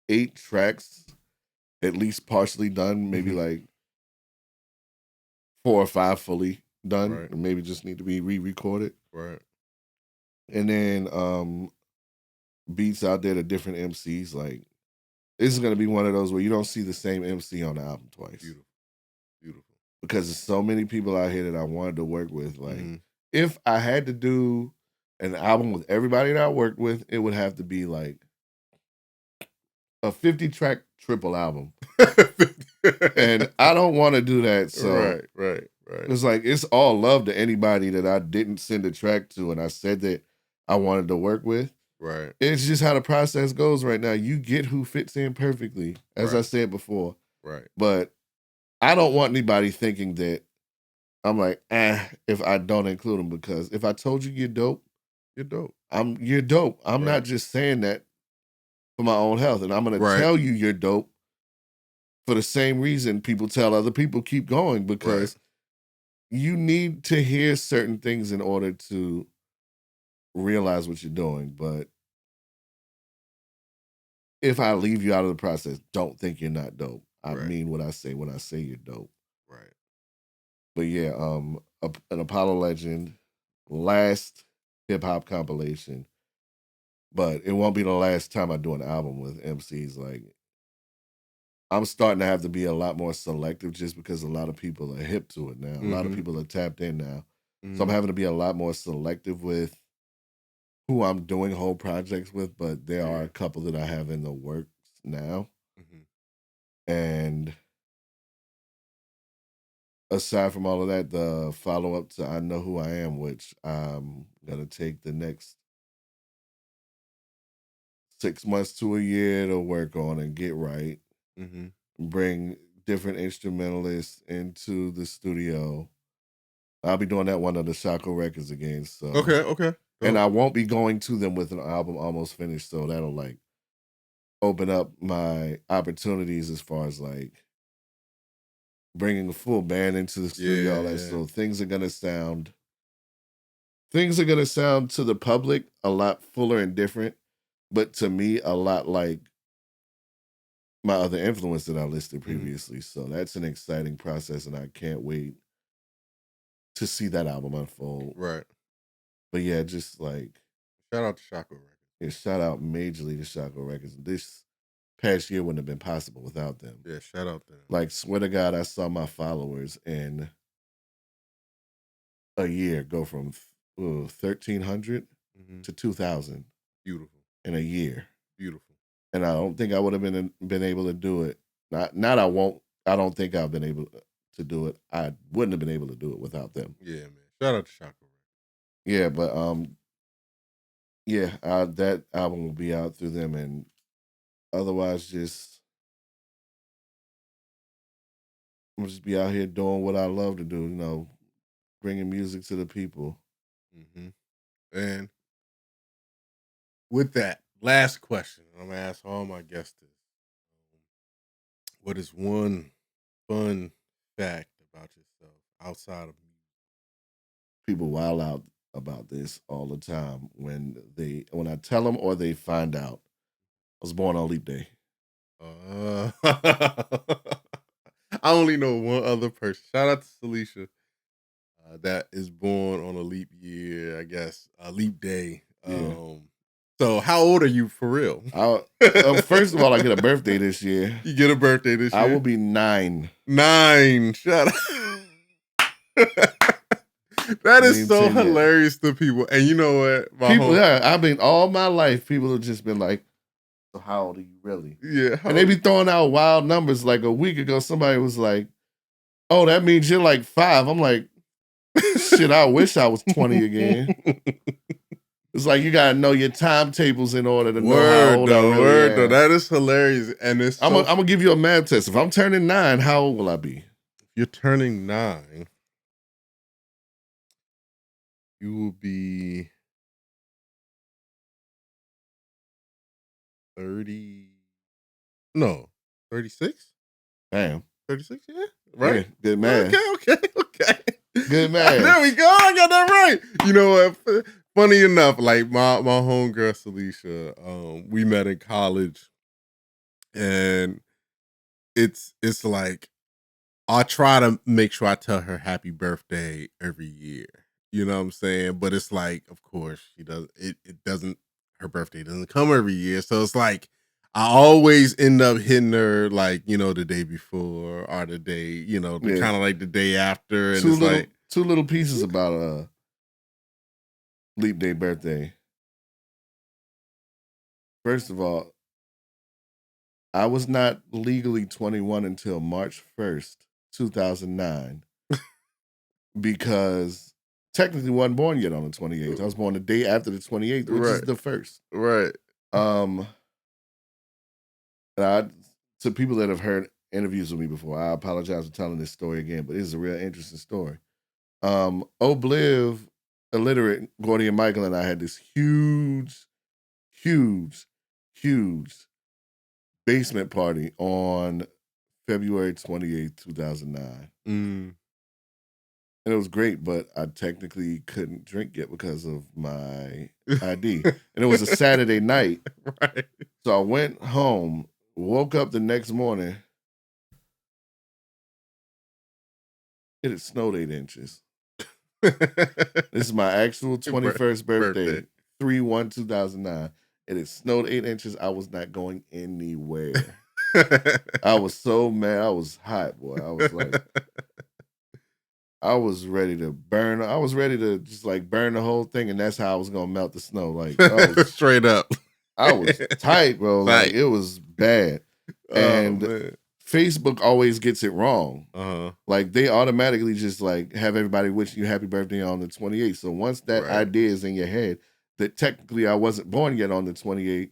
8 tracks, at least partially done. Maybe like 4 or 5 fully done. Right. Maybe just need to be re-recorded. Right. And then beats out there to different MCs. Like, this is gonna be one of those where you don't see the same MC on the album twice. Beautiful. Beautiful. Because there's so many people out here that I wanted to work with. Like, Mhm. if I had to do an album with everybody that I worked with, it would have to be like a 50-track triple album. And I don't want to do that. So right. it's like, it's all love to anybody that I didn't send a track to and I said that I wanted to work with. Right. It's just how the process goes right now. You get who fits in perfectly, as I said before. Right. But I don't want anybody thinking that I'm like, if I don't include them, because if I told you you're dope, You're dope. you're dope. I'm Right. not just saying that for my own health. And I'm gonna Right. tell you you're dope for the same reason people tell other people keep going, because you need to hear certain things in order to realize what you're doing. But if I leave you out of the process, don't think you're not dope. I mean what I say when I say you're dope. Right. But yeah, an Apollo Legend, last hip hop compilation. But it won't be the last time I do an album with MCs. Like, I'm starting to have to be a lot more selective just because a lot of people are hip to it now. A lot of people are tapped in now. So I'm having to be a lot more selective with who I'm doing whole projects with, but there are a couple that I have in the works now. And aside from all of that, the follow-up to I Know Who I Am, which I'm going to take the next 6 months to a year to work on and get right. Bring different instrumentalists into the studio. I'll be doing that one on the Shaco Records again. So Okay. And I won't be going to them with an album almost finished, so that'll like open up my opportunities as far as like bringing a full band into the studio. All that. So things are gonna sound to the public a lot fuller and different, but to me a lot like my other influence that I listed previously. So that's an exciting process, and I can't wait to see that album unfold. Right. But yeah, just like Shout out to Shaco Records. Yeah, shout out majorly to Shaco Records. This past year wouldn't have been possible without them. Yeah, shout out to them. Like, swear to God, I saw my followers in a year go from 1,300 to 2,000. Beautiful. In a year. Beautiful. And I don't think I would have been able to do it. I don't think I've been able to do it. I wouldn't have been able to do it without them. Yeah, man. Shout out to Shaco Records. Yeah, but that album will be out through them, and otherwise I'm just be out here doing what I love to do, bringing music to the people. And with that, last question, I'm gonna ask all my guests this. What is one fun fact about yourself outside of music? People wild out about this all the time when I tell them or they find out. I was born on Leap Day. I only know one other person. Shout out to Celicia, that is born on a leap year, I guess, a leap day. So how old are you for real? First of all, I get a birthday this year. You get a birthday this year? I will be 9. 9. Shut up. That is so hilarious to people. And you know what? I mean, all my life, people have just been like, so how old are you really? Yeah. And they be throwing out wild numbers. Like a week ago, somebody was like, oh, that means you're like 5. I'm like, shit, I wish I was 20 again. It's like you gotta know your timetables in order to know how old I really am. That is hilarious. And I'm gonna give you a math test. If I'm turning 9, how old will I be? If you're turning 9, you will be 30. No, 36? Damn. 36, yeah? Right? Yeah, good math. Okay. Good math. There we go. I got that right. You know what? Funny enough, like my homegirl Celicia, we met in college, and it's like I try to make sure I tell her happy birthday every year. You know what I'm saying? But it's like, of course, she does it doesn't her birthday doesn't come every year. So it's like I always end up hitting her like, the day before or the day, the Yeah. kind of like the day after. And it's like two little pieces about Leap Day birthday. First of all, I was not legally 21 until March 1st, 2009, because technically wasn't born yet on the 28th. I was born the day after the 28th, which is the first. Right. And to people that have heard interviews with me before, I apologize for telling this story again, but it is a real interesting story. Ohbliv, illiterate, Gordy and Michael and I had this huge basement party on February 28th, 2009. And it was great, but I technically couldn't drink yet because of my ID. And it was a Saturday night. Right. So I went home, woke up the next morning. It had snowed 8 inches. This is my actual 21st birthday. 3/1/2009. It had snowed 8 inches. I was not going anywhere. I was so mad. I was hot, boy. I was like, I was ready to burn. I was ready to just like burn the whole thing, and that's how I was gonna melt the snow. Like straight up. I was tight, bro. Like it was bad. And Facebook always gets it wrong. Like they automatically just like have everybody wishing you happy birthday on the 28th. So once that idea is in your head that technically I wasn't born yet on the 28th,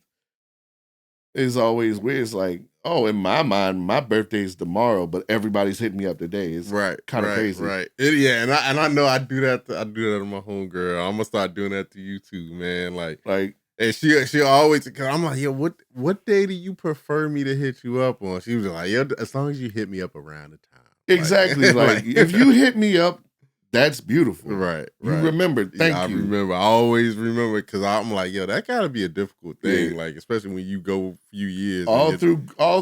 it's always weird. It's like, oh, in my mind, my birthday is tomorrow, but everybody's hitting me up today. It's kind of crazy. Right. And I know I do that to my homegirl. I'm gonna start doing that to you too, man. Like and she always, cause I'm like, yo, what day do you prefer me to hit you up on? She was like, yo, as long as you hit me up around the time. Exactly. Like if you hit me up, that's beautiful. Right. You remember. Thank you. I remember. I always remember because I'm like, yo, that gotta be a difficult thing. Like, especially when you go a few years. All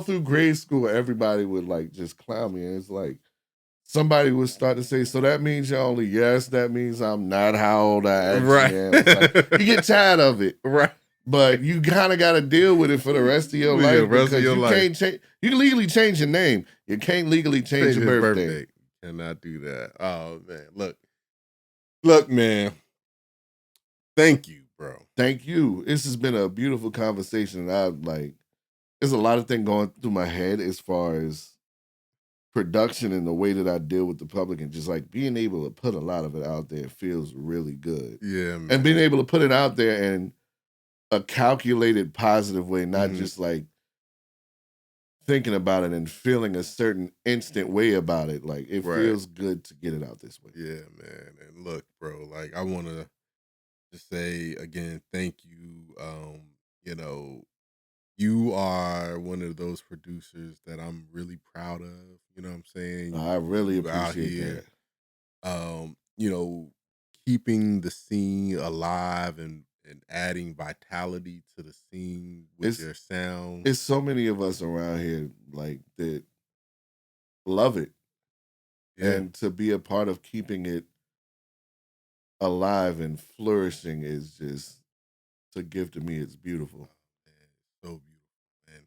through grade school, everybody would like just clown me. And it's like somebody would start to say, so that means you're only, yes, that means I'm not how old I actually am. It's like, you get tired of it. Right. But you kind of got to deal with it for the rest of your life. Because you can't change. You can legally change your name. You can't legally change your birthday. Cannot do that. Oh man, look, man. Thank you, bro. Thank you. This has been a beautiful conversation. There's a lot of things going through my head as far as production and the way that I deal with the public, and just like being able to put a lot of it out there feels really good. Yeah, man. And being able to put it out there in a calculated, positive way, not just like thinking about it and feeling a certain instant way about it. Like it feels good to get it out this way. Yeah, man. And look, bro, like I want to just say again, thank you. You are one of those producers that I'm really proud of. You know what I'm saying? I really appreciate that. Keeping the scene alive and adding vitality to the scene with your sound. It's so many of us around here like that love it. Yeah. And to be a part of keeping it alive and flourishing is just a gift to me. It's beautiful. Man, so beautiful. And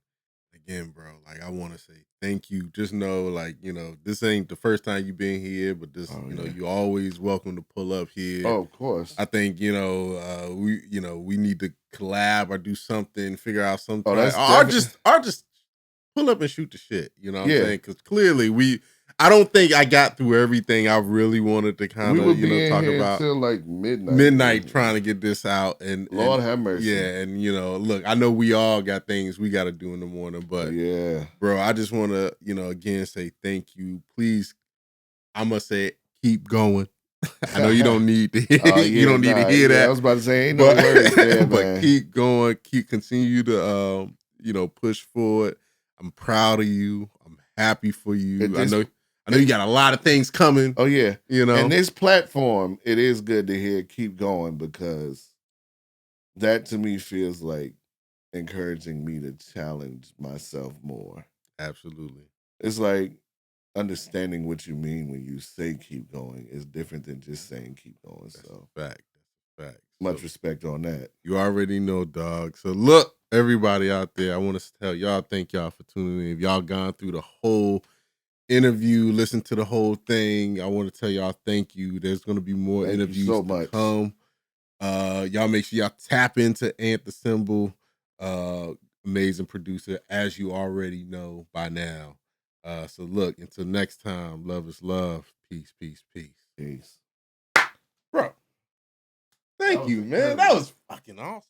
again, bro, like I want to say thank you. Just know, like, this ain't the first time you've been here, but this, you always welcome to pull up here. Oh, of course. I think, we need to collab or do something, figure out something. Or just pull up and shoot the shit. You know what I'm saying? Because clearly I don't think I got through everything I really wanted to kind of, talk about. Until like midnight. Midnight trying to get this out. And Lord have mercy. Yeah, and look, I know we all got things we got to do in the morning, but bro, I just want to, again say thank you. Please, I must say, keep going. I know you don't need to you don't need to hear that. I was about to say ain't no words there, but man. Keep going, continue to push forward. I'm proud of you. I'm happy for you. I know you got a lot of things coming. Oh yeah. And this platform, it is good to hear keep going, because that to me feels like encouraging me to challenge myself more. Absolutely. It's like understanding what you mean when you say keep going is different than just saying keep going. That's So a fact. That's a fact. much So, respect on that. you already know, dog. So look, everybody out there, I want to tell y'all, thank y'all for tuning in. If y'all gone through the whole interview, listen to the whole thing, I want to tell y'all thank you. There's going to be more Thank you interviews so to much. come. Y'all make sure y'all tap into Ant the Symbol, amazing producer, as you already know by now. So look, until next time, love is love. Peace, peace, peace. Peace. Bro, thank you, man. incredible. That was fucking awesome.